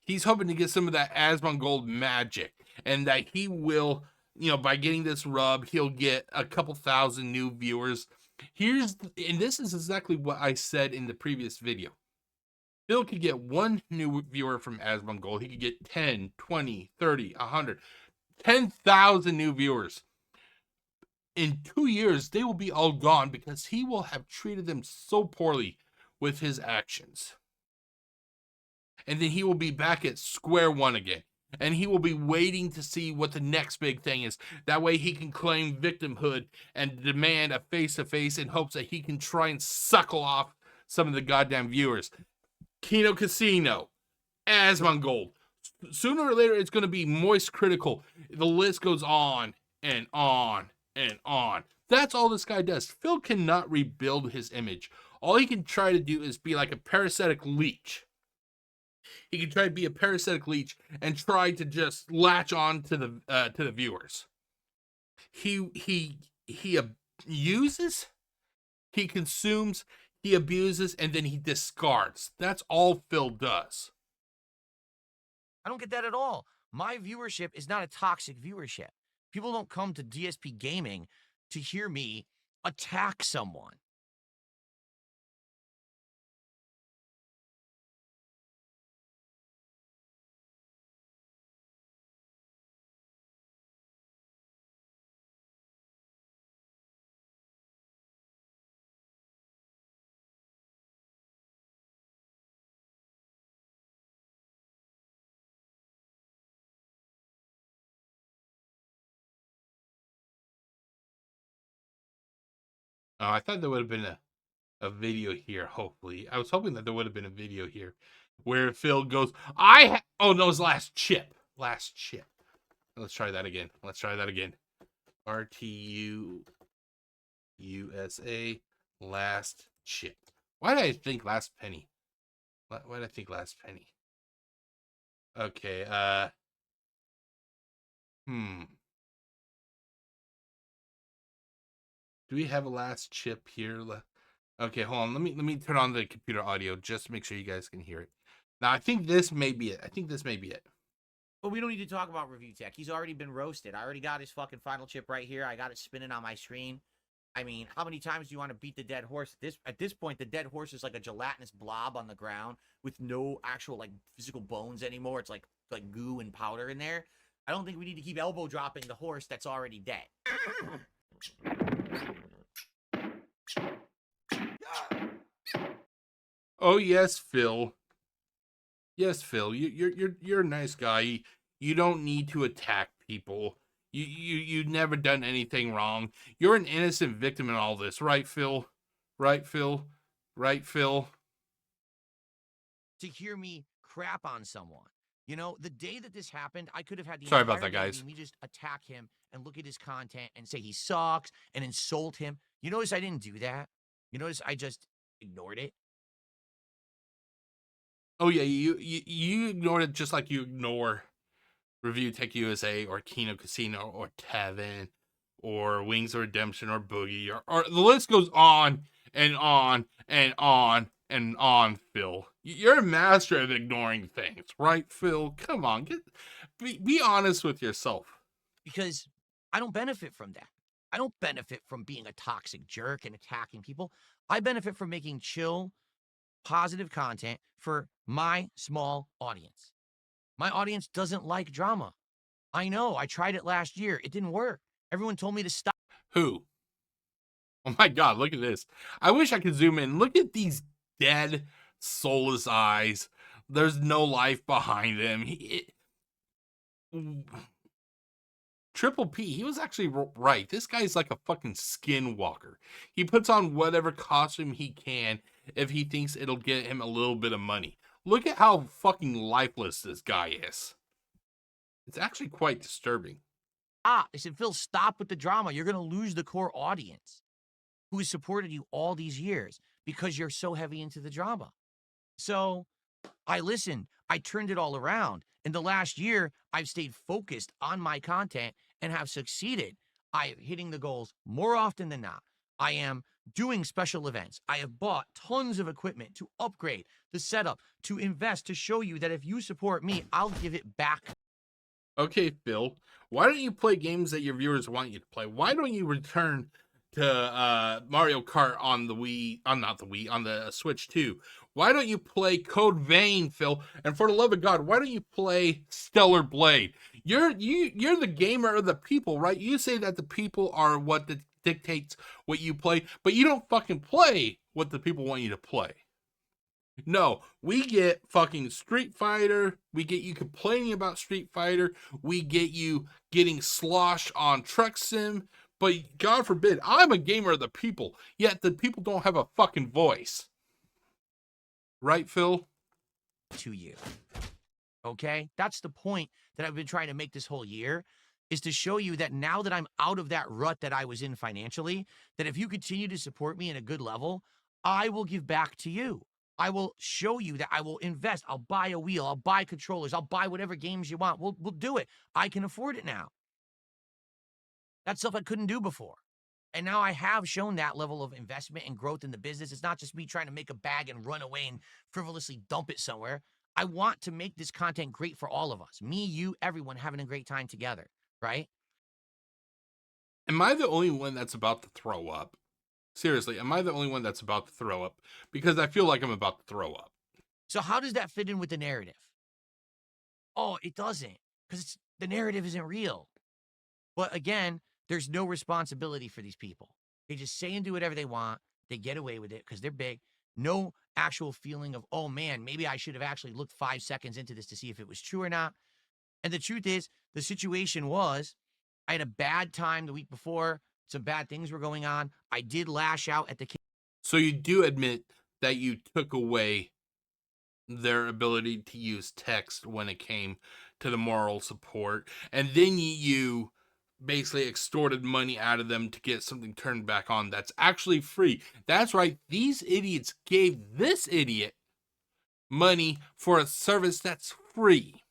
He's hoping to get some of that Asmongold magic, and that he will, by getting this rub, he'll get a couple thousand new viewers. And this is exactly what I said in the previous video. Phil could get one new viewer from Asmongold. He could get 10, 20, 30, 100, 10,000 new viewers. In 2 years, they will be all gone because he will have treated them so poorly with his actions. And then he will be back at square one again. And he will be waiting to see what the next big thing is. That way he can claim victimhood and demand a face-to-face in hopes that he can try and suckle off some of the goddamn viewers. Kino Casino, Asmongold. Sooner or later, it's going to be Moist Critical. The list goes on and on and on. That's all this guy does. Phil cannot rebuild his image. All he can try to do is be like a parasitic leech. He can try to be a parasitic leech and try to just latch on to the viewers. He uses, he consumes, he abuses, and then he discards. That's all Phil does. I don't get that at all. My viewership is not a toxic viewership. People don't come to DSP Gaming to hear me attack someone. I thought there would have been a video here, hopefully. I was hoping that there would have been a video here where Phil goes, oh no, it's last chip. Last chip. Let's try that again. RTU USA last chip. Why did I think last penny? Why did I think last penny? Okay, do we have a last chip here? Okay, hold on. Let me turn on the computer audio just to make sure you guys can hear it. Now, I think this may be it. But we don't need to talk about Review Tech. He's already been roasted. I already got his fucking final chip right here. I got it spinning on my screen. I mean, how many times do you want to beat the dead horse? At this point, the dead horse is like a gelatinous blob on the ground with no actual like physical bones anymore. It's like goo and powder in there. I don't think we need to keep elbow dropping the horse that's already dead. Oh yes, Phil. Yes, Phil. You're a nice guy. You don't need to attack people. You've never done anything wrong. You're an innocent victim in all this, right, Phil? Right, Phil? Right, Phil? To hear me crap on someone. You know, the day that this happened, I could have had the Sorry about entire that, guys. day me just attack him and look at his content and say he sucks and insult him. You notice I didn't do that? You notice I just ignored it? Oh yeah, you ignored it just like you ignore Review Tech USA or Kino Casino or Tavin or Wings of Redemption or Boogie or the list goes on and on and on and on, Phil. You're a master at ignoring things, right, Phil? Come on, be honest with yourself. Because I don't benefit from that. I don't benefit from being a toxic jerk and attacking people. I benefit from making chill, positive content for my small audience. My audience doesn't like drama. I know. I tried it last year. It didn't work. Everyone told me to stop. Who? Oh my God, look at this. I wish I could zoom in. Look at these dead, soulless eyes. There's no life behind him. Triple P, he was actually right. This guy's like a fucking skinwalker. He puts on whatever costume he can if he thinks it'll get him a little bit of money. Look at how fucking lifeless this guy is. It's actually quite disturbing. They said, Phil, stop with the drama. You're going to lose the core audience who has supported you all these years because you're so heavy into the drama. So I listened. I turned it all around. In the last year, I've stayed focused on my content and have succeeded. I am hitting the goals more often than not. I am doing special events. I have bought tons of equipment to upgrade the setup, to invest, to show you that if you support me, I'll give it back. Okay, Phil, why don't you play games that your viewers want you to play? Why don't you return to Mario Kart on the Wii, on the Switch 2? Why don't you play Code Vein, Phil? And for the love of God, why don't you play Stellar Blade? You're the gamer of the people, right? You say that the people are what dictates what you play, but you don't fucking play what the people want you to play. No, we get fucking Street Fighter. We get you complaining about Street Fighter. We get you getting sloshed on Truck Sim. But God forbid, I'm a gamer of the people. Yet the people don't have a fucking voice. Right, Phil? To you. Okay? That's the point that I've been trying to make this whole year, is to show you that now that I'm out of that rut that I was in financially, that if you continue to support me at a good level, I will give back to you. I will show you that I will invest. I'll buy a wheel. I'll buy controllers. I'll buy whatever games you want. We'll do it. I can afford it now. That's stuff I couldn't do before. And now I have shown that level of investment and growth in the business. It's not just me trying to make a bag and run away and frivolously dump it somewhere. I want to make this content great for all of us. Me, you, everyone having a great time together, right? Am I the only one that's about to throw up? Seriously, am I the only one that's about to throw up? Because I feel like I'm about to throw up. So how does that fit in with the narrative? Oh, it doesn't, because the narrative isn't real. But again, there's no responsibility for these people. They just say and do whatever they want. They get away with it because they're big. No actual feeling of, oh man, maybe I should have actually looked 5 seconds into this to see if it was true or not. And the truth is, the situation was, I had a bad time the week before. Some bad things were going on. I did lash out at the kid. So you do admit that you took away their ability to use text when it came to the moral support, and then you basically extorted money out of them to get something turned back on that's actually free. That's right, these idiots gave this idiot money for a service that's free.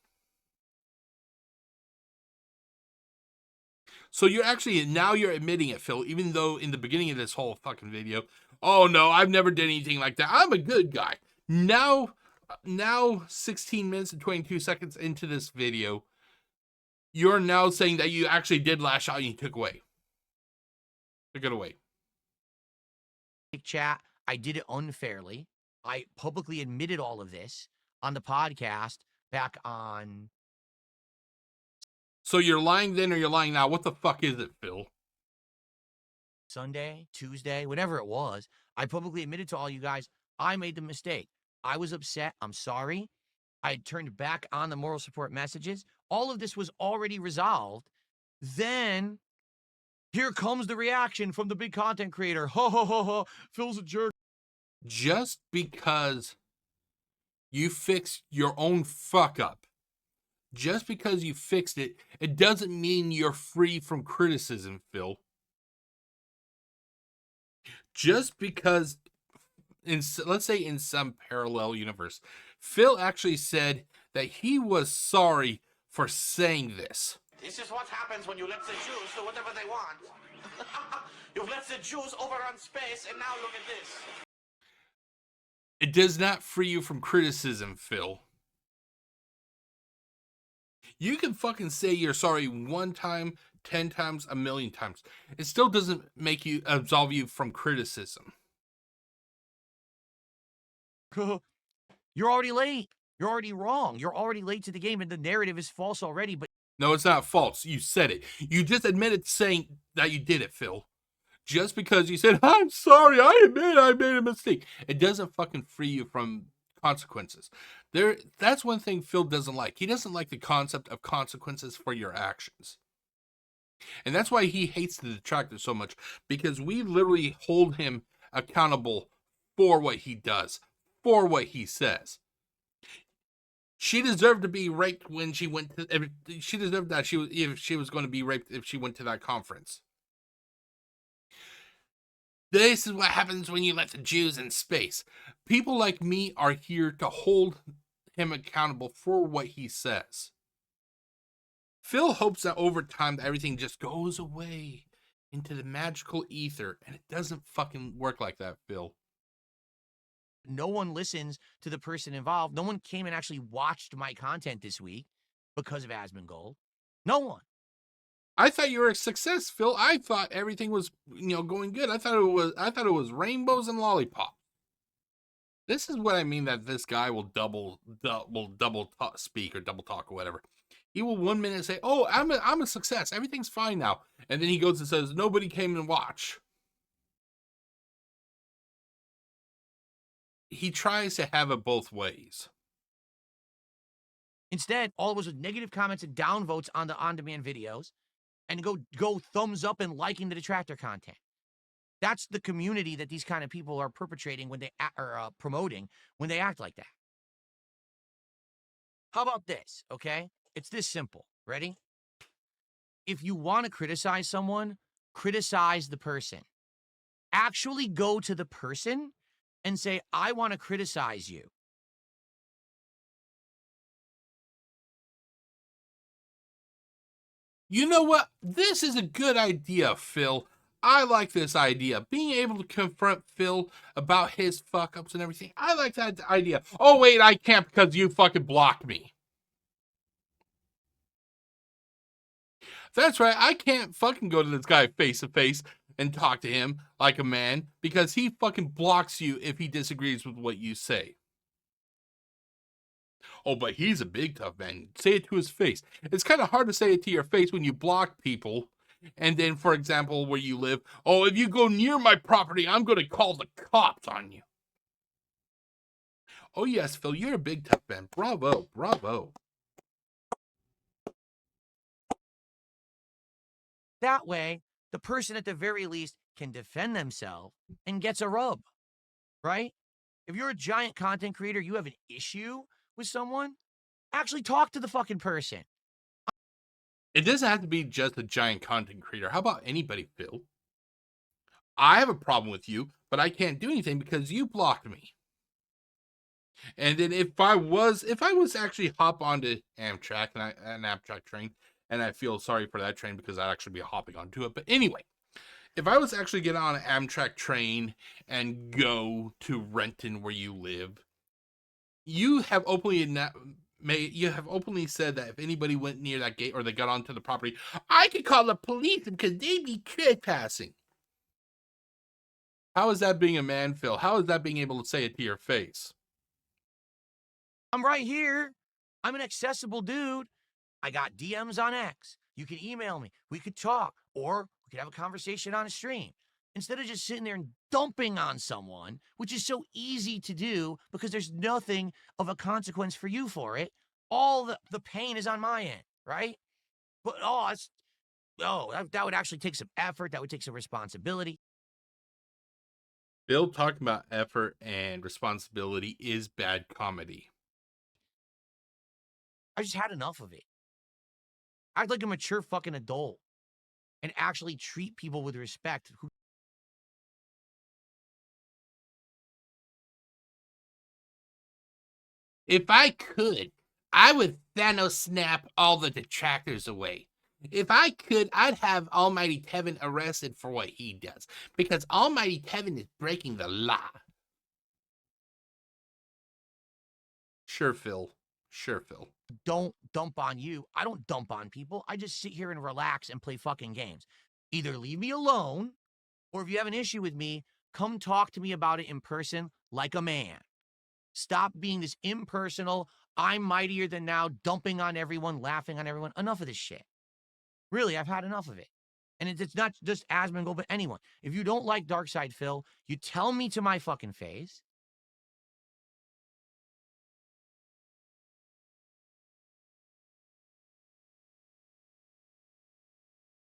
So you're actually, now you're admitting it, Phil, even though in the beginning of this whole fucking video, oh no, I've never done anything like that. I'm a good guy. Now 16 minutes and 22 seconds into this video, you're now saying that you actually did lash out and you took it away. Chat, I did it unfairly. I publicly admitted all of this on the podcast back on. So you're lying then or you're lying now? What the fuck is it, Phil? Sunday, Tuesday, whatever it was. I publicly admitted to all you guys, I made the mistake. I was upset. I'm sorry. I turned back on the moral support messages. All of this was already resolved. Then here comes the reaction from the big content creator. Ho, ho, ho, ho. Phil's a jerk. Just because you fixed your own fuck up, just because you fixed it, it doesn't mean you're free from criticism, Phil. Just because, let's say in some parallel universe, Phil actually said that he was sorry for saying this. This is what happens when you let the Jews do whatever they want. You've let the Jews overrun space, and now look at this. It does not free you from criticism, Phil. You can fucking say you're sorry 1 time, 10 times, 1,000,000 times. It still doesn't make you absolve you from criticism. You're already late. You're already wrong. You're already late to the game, and the narrative is false already. But no, it's not false. You said it. You just admitted saying that you did it, Phil. Just because you said, I'm sorry, I admit I made a mistake, it doesn't fucking free you from consequences. That's one thing Phil doesn't like. He doesn't like the concept of consequences for your actions. And that's why he hates the detractor so much, because we literally hold him accountable for what he does, for what he says. She deserved to be raped when she went to. She deserved that. If she was going to be raped if she went to that conference. This is what happens when you let the Jews in space. People like me are here to hold him accountable for what he says. Phil hopes that over time that everything just goes away into the magical ether, and it doesn't fucking work like that, Phil. no one listens to the person involved. No one came and actually watched my content this week because of Asmongold. No one. I thought you were a success, Phil. I thought everything was, going good. I thought it was rainbows and lollipops. This is what I mean that this guy will double speak or double talk or whatever. He will 1 minute say, "Oh, I'm a success. Everything's fine now," and then he goes and says, "Nobody came and watch." He tries to have it both ways. Instead, all it was negative comments and downvotes on the on-demand videos, and go thumbs up and liking the detractor content. That's the community that these kind of people are perpetrating when they are promoting when they act like that. How about this? Okay, it's this simple. Ready? If you want to criticize someone, criticize the person. Actually go to the person and say, "I want to criticize you." You know what? This is a good idea, Phil. I like this idea. Being able to confront Phil about his fuck-ups and everything. I like that idea. Oh, wait, I can't because you fucking blocked me. That's right. I can't fucking go to this guy face to face and talk to him like a man because he fucking blocks you if he disagrees with what you say. Oh, but he's a big tough man. Say it to his face. It's kind of hard to say it to your face when you block people. And then, for example, where you live, "Oh, if you go near my property, I'm going to call the cops on you." Oh, yes, Phil, you're a big tough man. Bravo, bravo. That way, the person at the very least can defend themselves and gets a rub, right? If you're a giant content creator, you have an issue with someone, actually talk to the fucking person. It doesn't have to be just a giant content creator. How about anybody, Phil? I have a problem with you, but I can't do anything because you blocked me. And then if I was actually hop onto Amtrak and an Amtrak train, and I feel sorry for that train because I'd actually be hopping onto it. But anyway, if I was actually get on an Amtrak train and go to Renton where you live, you have openly said that if anybody went near that gate or they got onto the property, I could call the police because they'd be trespassing. How is that being a man, Phil? How is that being able to say it to your face? I'm right here. I'm an accessible dude. I got DMs on X. You can email me. We could talk, or we could have a conversation on a stream. Instead of just sitting there and dumping on someone, which is so easy to do because there's nothing of a consequence for you for it. All the pain is on my end, right? But that would actually take some effort. That would take some responsibility. Bill talking about effort and responsibility is bad comedy. I just had enough of it. Act like a mature fucking adult and actually treat people with respect. If I could, I would Thanos snap all the detractors away. If I could, I'd have Almighty Tevin arrested for what he does, because Almighty Tevin is breaking the law. Sure, Phil. Sure, Phil. Don't dump on you. I don't dump on people. I just sit here and relax and play fucking games. Either leave me alone, or if you have an issue with me, come talk to me about it in person like a man. Stop being this impersonal, I'm mightier than now, dumping on everyone, laughing on everyone. Enough of this shit. Really, I've had enough of it. And it's not just Asmongold, but anyone. If you don't like Darkside Phil, you tell me to my fucking face.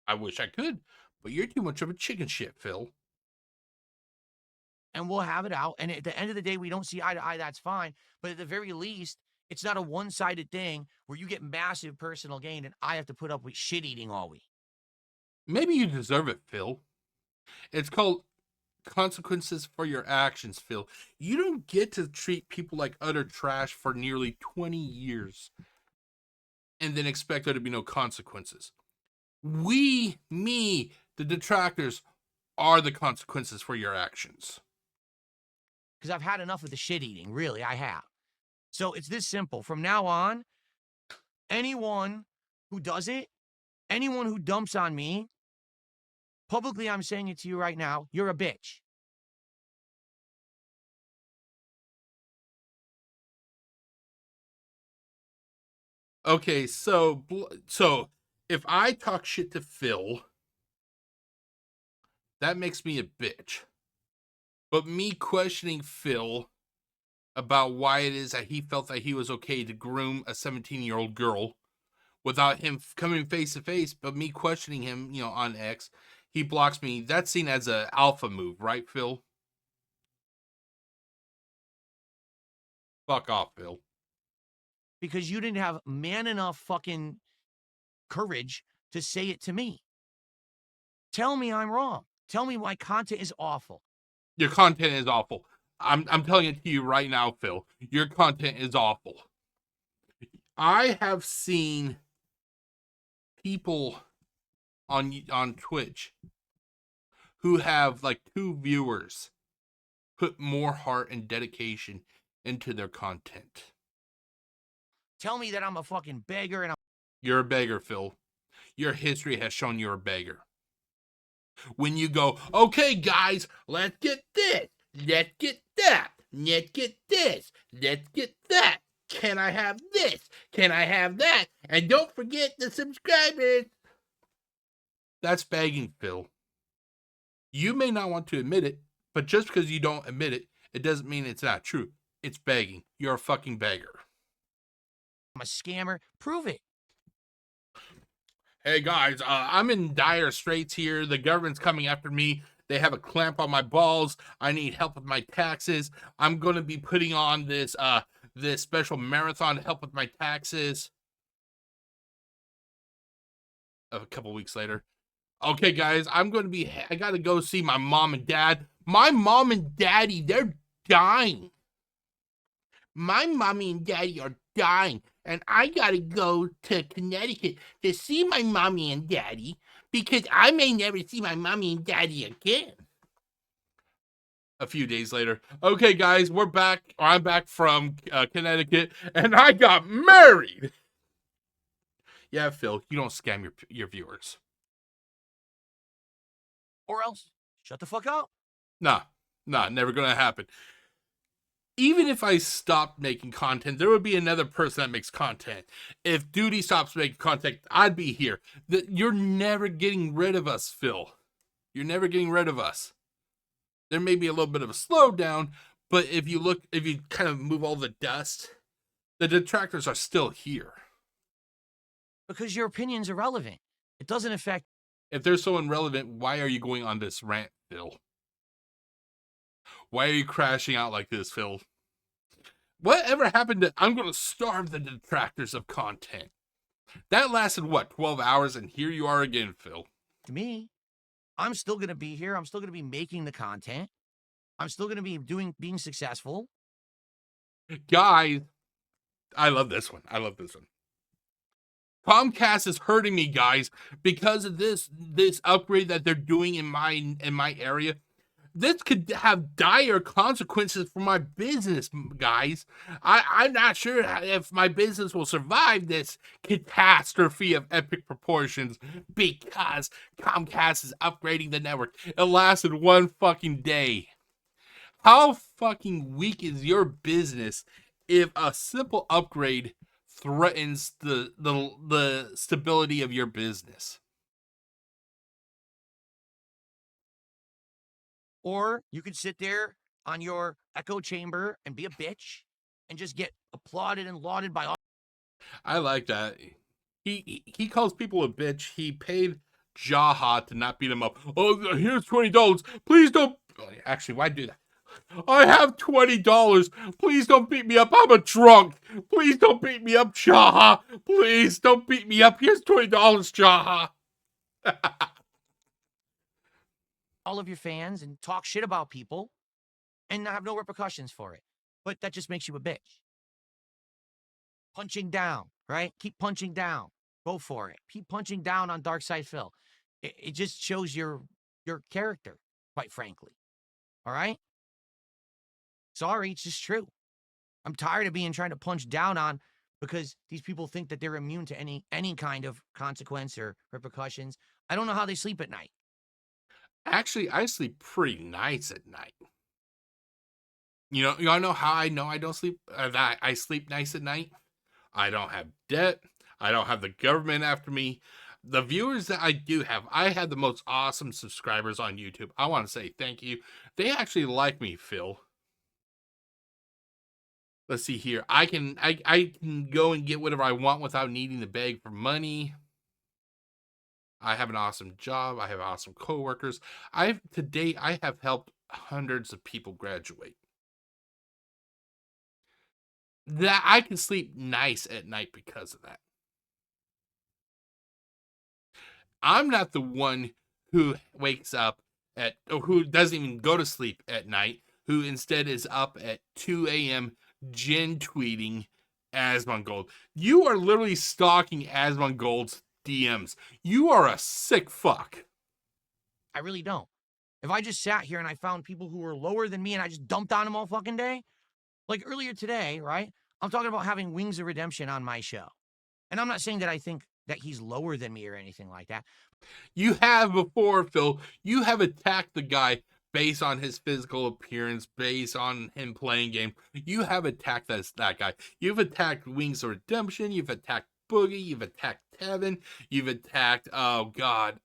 I wish I could, but you're too much of a chicken shit, Phil. And we'll have it out. And at the end of the day, we don't see eye to eye, that's fine. But at the very least, it's not a one-sided thing where you get massive personal gain and I have to put up with shit-eating all week. Maybe you deserve it, Phil. It's called consequences for your actions, Phil. You don't get to treat people like utter trash for nearly 20 years and then expect there to be no consequences. The detractors, are the consequences for your actions. Because I've had enough of the shit-eating. Really, I have. So it's this simple. From now on, anyone who does it, anyone who dumps on me, publicly I'm saying it to you right now, you're a bitch. Okay, so if I talk shit to Phil, that makes me a bitch. But me questioning Phil about why it is that he felt that he was okay to groom a 17-year-old girl without him coming face to face, but me questioning him, on X, he blocks me. That's seen as an alpha move, right, Phil? Fuck off, Phil. Because you didn't have man enough fucking courage to say it to me. Tell me I'm wrong. Tell me my content is awful. Your content is awful. I'm telling it to you right now, Phil. Your content is awful. I have seen people on Twitch who have like 2 viewers put more heart and dedication into their content. Tell me that I'm a fucking beggar and You're a beggar, Phil. Your history has shown you're a beggar. When you go, okay, guys, let's get this, let's get that, let's get this, let's get that. Can I have this? Can I have that? And don't forget the subscribers. That's begging, Phil. You may not want to admit it, but just because you don't admit it, it doesn't mean it's not true. It's begging. You're a fucking beggar. I'm a scammer. Prove it. Hey guys, I'm in dire straits here. The government's coming after me. They have a clamp on my balls. I need help with my taxes. I'm going to be putting on this special marathon to help with my taxes. a couple weeks later. Okay, guys, I gotta go see my mom and dad. My mom and daddy, they're dying. My mommy and daddy are dying, and I gotta go to Connecticut to see my mommy and daddy because I may never see my mommy and daddy again. A few days later, okay, guys, we're back. I'm back from Connecticut, and I got married. Yeah, Phil, you don't scam your viewers. Or else, shut the fuck up. Nah, never gonna happen. Even if I stopped making content, there would be another person that makes content. If Duty stops making content, I'd be here. You're never getting rid of us, Phil. You're never getting rid of us. There may be a little bit of a slowdown, but if you kind of move all the dust, the detractors are still here. Because your opinion's irrelevant. It doesn't affect. If they're so irrelevant, why are you going on this rant, Phil? Why are you crashing out like this, Phil? Whatever happened to, I'm going to starve the detractors of content? That lasted, what, 12 hours, and here you are again, Phil. To me, I'm still going to be here. I'm still going to be making the content. I'm still going to be being successful. Guys, I love this one. Comcast is hurting me, guys, because of this upgrade that they're doing in my area. This could have dire consequences for my business, guys. I'm not sure if my business will survive this catastrophe of epic proportions because Comcast is upgrading the network. It lasted one fucking day. How fucking weak is your business if a simple upgrade threatens the stability of your business? Or you could sit there on your echo chamber and be a bitch and just get applauded and lauded by all. I like that. He calls people a bitch. He paid Jaha to not beat him up. Oh, here's $20. Please don't. Actually, why do that? I have $20. Please don't beat me up. I'm a drunk. Please don't beat me up, Jaha. Please don't beat me up. Here's $20, Jaha. All of your fans and talk shit about people and have no repercussions for it. But that just makes you a bitch. Punching down, right? Keep punching down. Go for it. Keep punching down on Darkside Phil. It just shows your character, quite frankly. All right? Sorry, it's just true. I'm tired of trying to punch down on because these people think that they're immune to any kind of consequence or repercussions. I don't know how they sleep at night. Actually, I sleep pretty nice at night. You know how I know I don't sleep, that I sleep nice at night? I don't have debt. I don't have the government after me. The viewers that I do have, I have the most awesome subscribers on YouTube. I want to say thank you. They actually like me, Phil. Let's see here. I can go and get whatever I want without needing to beg for money. I have an awesome job. I have awesome coworkers. To date, I have helped hundreds of people graduate. That I can sleep nice at night because of that. I'm not the one who wakes up or who doesn't even go to sleep at night, who instead is up at 2 a.m. gen tweeting Asmongold. You are literally stalking Asmongold's DMs. You are a sick fuck. I really don't. If I just sat here and I found people who were lower than me and I just dumped on them all fucking day, like earlier today, right? I'm talking about having Wings of Redemption on my show. And I'm not saying that I think that he's lower than me or anything like that. You have before, Phil. You have attacked the guy based on his physical appearance, based on him playing game. You have attacked that guy. You've attacked Wings of Redemption. You've attacked Boogie. You've attacked Tevin. You've attacked, oh God,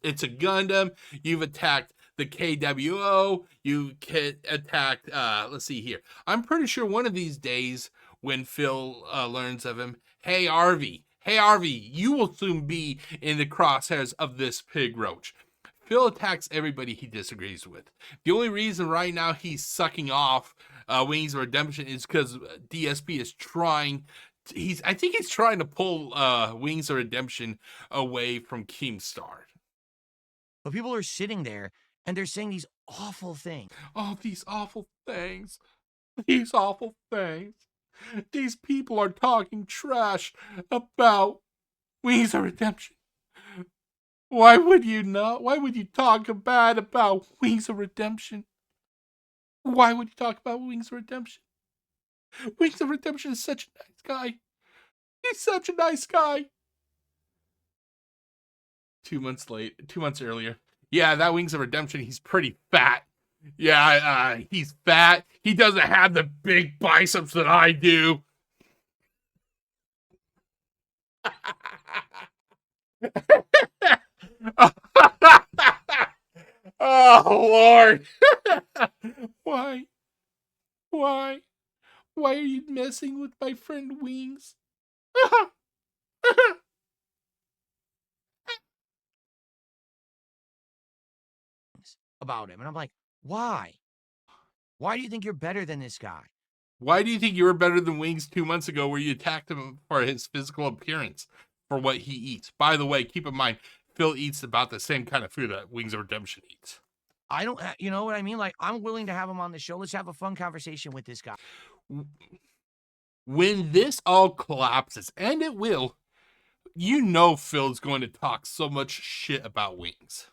It's a Gundam. You've attacked the KWO. You attacked, let's see here. I'm pretty sure one of these days when Phil learns of him, hey Arvy, you will soon be in the crosshairs of this pig roach. Phil attacks everybody he disagrees with. The only reason right now he's sucking off Wings of Redemption is because DSP is trying I think he's trying to pull Wings of Redemption away from Keemstar. But people are sitting there and they're saying these awful things. Oh, these awful things. These awful things. These people are talking trash about Wings of Redemption. Why would you not? Why would you talk bad about Wings of Redemption? Why would you talk about Wings of Redemption? Wings of Redemption is such a nice guy. He's such a nice guy. 2 months earlier. Yeah, that Wings of Redemption, he's pretty fat. Yeah, he's fat. He doesn't have the big biceps that I do. Oh, Lord. Why? Why? Why are you messing with my friend Wings? About him. And I'm like, why? Why do you think you're better than this guy? Why do you think you were better than Wings 2 months ago where you attacked him for his physical appearance, for what he eats? By the way, keep in mind, Phil eats about the same kind of food that Wings of Redemption eats. I don't, you know what I mean? Like, I'm willing to have him on the show. Let's have a fun conversation with this guy. When this all collapses, and it will, you know Phil's going to talk so much shit about Wings.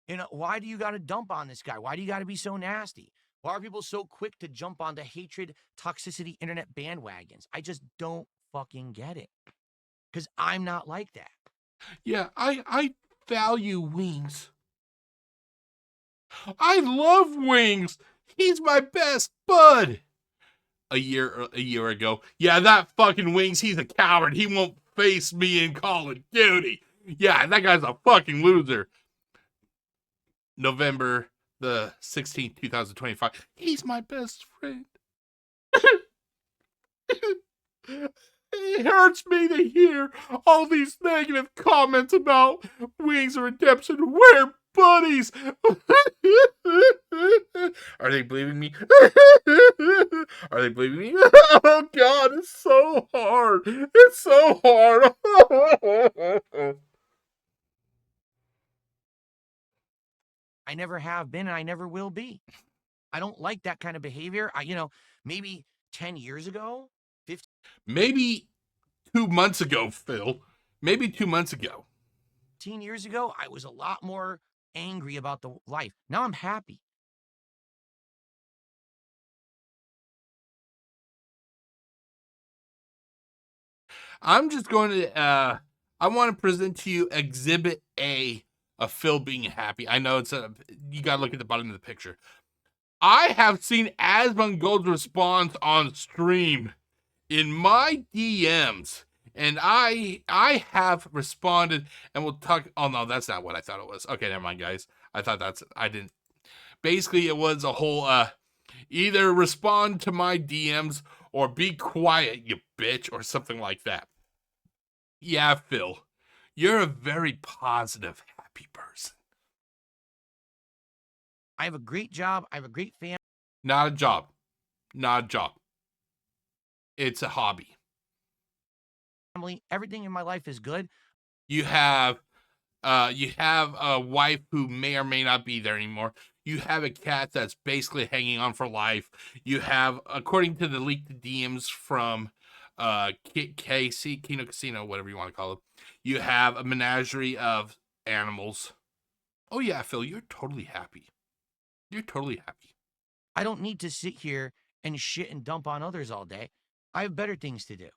You know, why do you got to dump on this guy? Why do you got to be so nasty? Why are people so quick to jump on the hatred, toxicity, internet bandwagons? I just don't fucking get it. Because I'm not like that. Yeah, I value Wings. I love Wings. He's my best bud. A year ago. Yeah, that fucking Wings, he's a coward. He won't face me in Call of Duty. Yeah, that guy's a fucking loser. November the 16th, 2025. He's my best friend. It hurts me to hear all these negative comments about Wings of Redemption. We're buddies. Are they believing me? Are they believing me? Oh God, it's so hard. It's so hard. I never have been and I never will be. I don't like that kind of behavior. Maybe 10 years ago, 15. Maybe 2 months ago, Phil. Maybe 2 months ago. 15 years ago, I was a lot more angry about the life. Now I'm happy. I'm just going to, I want to present to you Exhibit A of Phil being happy. I know you got to look at the bottom of the picture. I have seen Asmongold's response on stream in my DMs. And I have responded, and we'll talk. Oh no, that's not what I thought it was. Okay, never mind, guys. I didn't. Basically, it was a whole either respond to my DMs or be quiet, you bitch, or something like that. Yeah, Phil, you're a very positive, happy person. I have a great job. I have a great family. Not a job. Not a job. It's a hobby. Everything in my life is good. You have a wife who may or may not be there anymore. You have a cat that's basically hanging on for life. You have, according to the leaked DMs from Kino Casino, whatever you want to call it, you have a menagerie of animals. Oh yeah, Phil, you're totally happy. You're totally happy. I don't need to sit here and shit and dump on others all day. I have better things to do.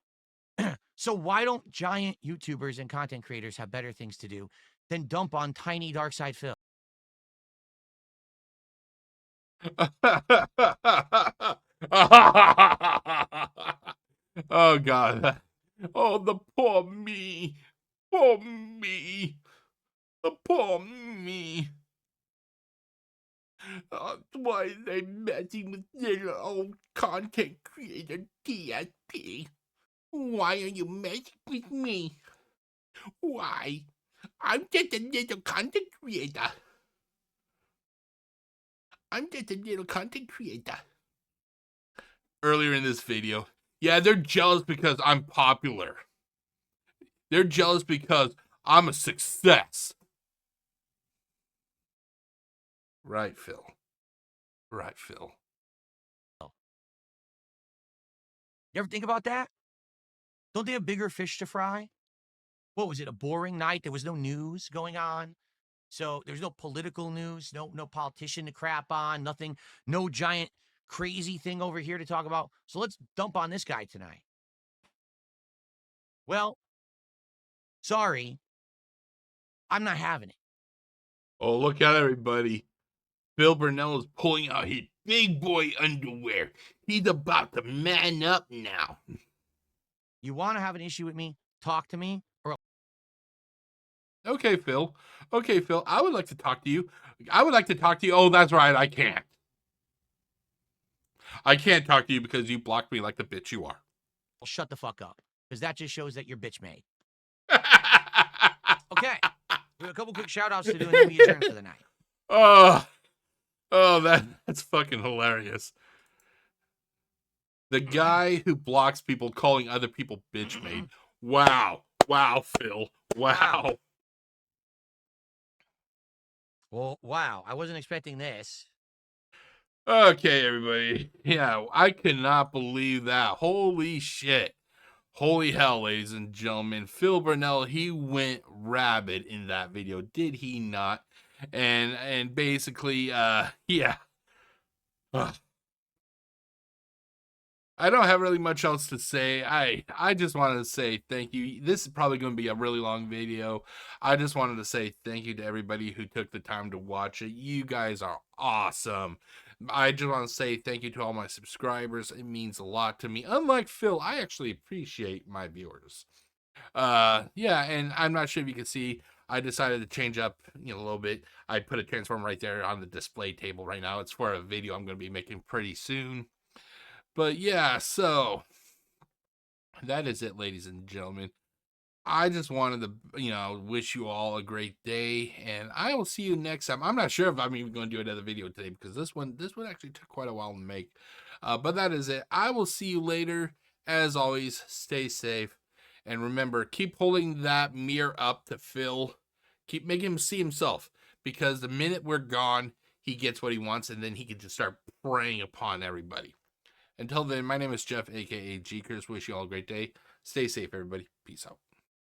So why don't giant YouTubers and content creators have better things to do than dump on tiny Darkside Phil? Oh God. Oh, the poor me. Poor me. The poor me. Why are they messing with little old content creator DSP? Why are you messing with me? Why? I'm just a little content creator. I'm just a little content creator. Earlier in this video, Yeah, they're jealous because I'm popular. They're jealous because I'm a success. Right, Phil. Right, Phil. You ever think about that? Don't they have bigger fish to fry? What was it? A boring night? There was no news going on. So there's no political news, no politician to crap on, nothing, no giant crazy thing over here to talk about. So let's dump on this guy tonight. Well, sorry, I'm not having it. Oh, look out, everybody. Phil Burnell is pulling out his big boy underwear. He's about to man up now. You want to have an issue with me? Talk to me, or Okay, Phil. Okay, Phil. I would like to talk to you. I would like to talk to you. Oh, that's right. I can't. I can't talk to you because you blocked me like the bitch you are. I'll shut the fuck up, because that just shows that you're bitch made. Okay, we have a couple quick shout outs to do, and then we adjourn for the night. Oh, that's fucking hilarious. The guy who blocks people calling other people bitch made. Wow. Wow, Phil. Wow. Well, wow, I wasn't expecting this. Okay, everybody. Yeah, I cannot believe that. Holy shit. Holy hell, ladies and gentlemen. Phil Burnell, he went rabid in that video, did he not? And basically, yeah. Ugh. I don't have really much else to say. I just wanted to say thank you. This is probably going to be a really long video. I just wanted to say thank you to everybody who took the time to watch it. You guys are awesome. I just want to say thank you to all my subscribers. It means a lot to me. Unlike Phil, I actually appreciate my viewers. Yeah, and I'm not sure if you can see, I decided to change up, a little bit. I put a transformer right there on the display table right now. It's for a video I'm going to be making pretty soon. But yeah, so that is it, ladies and gentlemen. I just wanted to, wish you all a great day, and I will see you next time. I'm not sure if I'm even going to do another video today because this one actually took quite a while to make. But that is it. I will see you later. As always, stay safe, and remember, keep holding that mirror up to Phil. Keep making him see himself, because the minute we're gone, he gets what he wants, and then he can just start preying upon everybody. Until then, my name is Jeff, aka GCurse. Wish you all a great day. Stay safe, everybody. Peace out.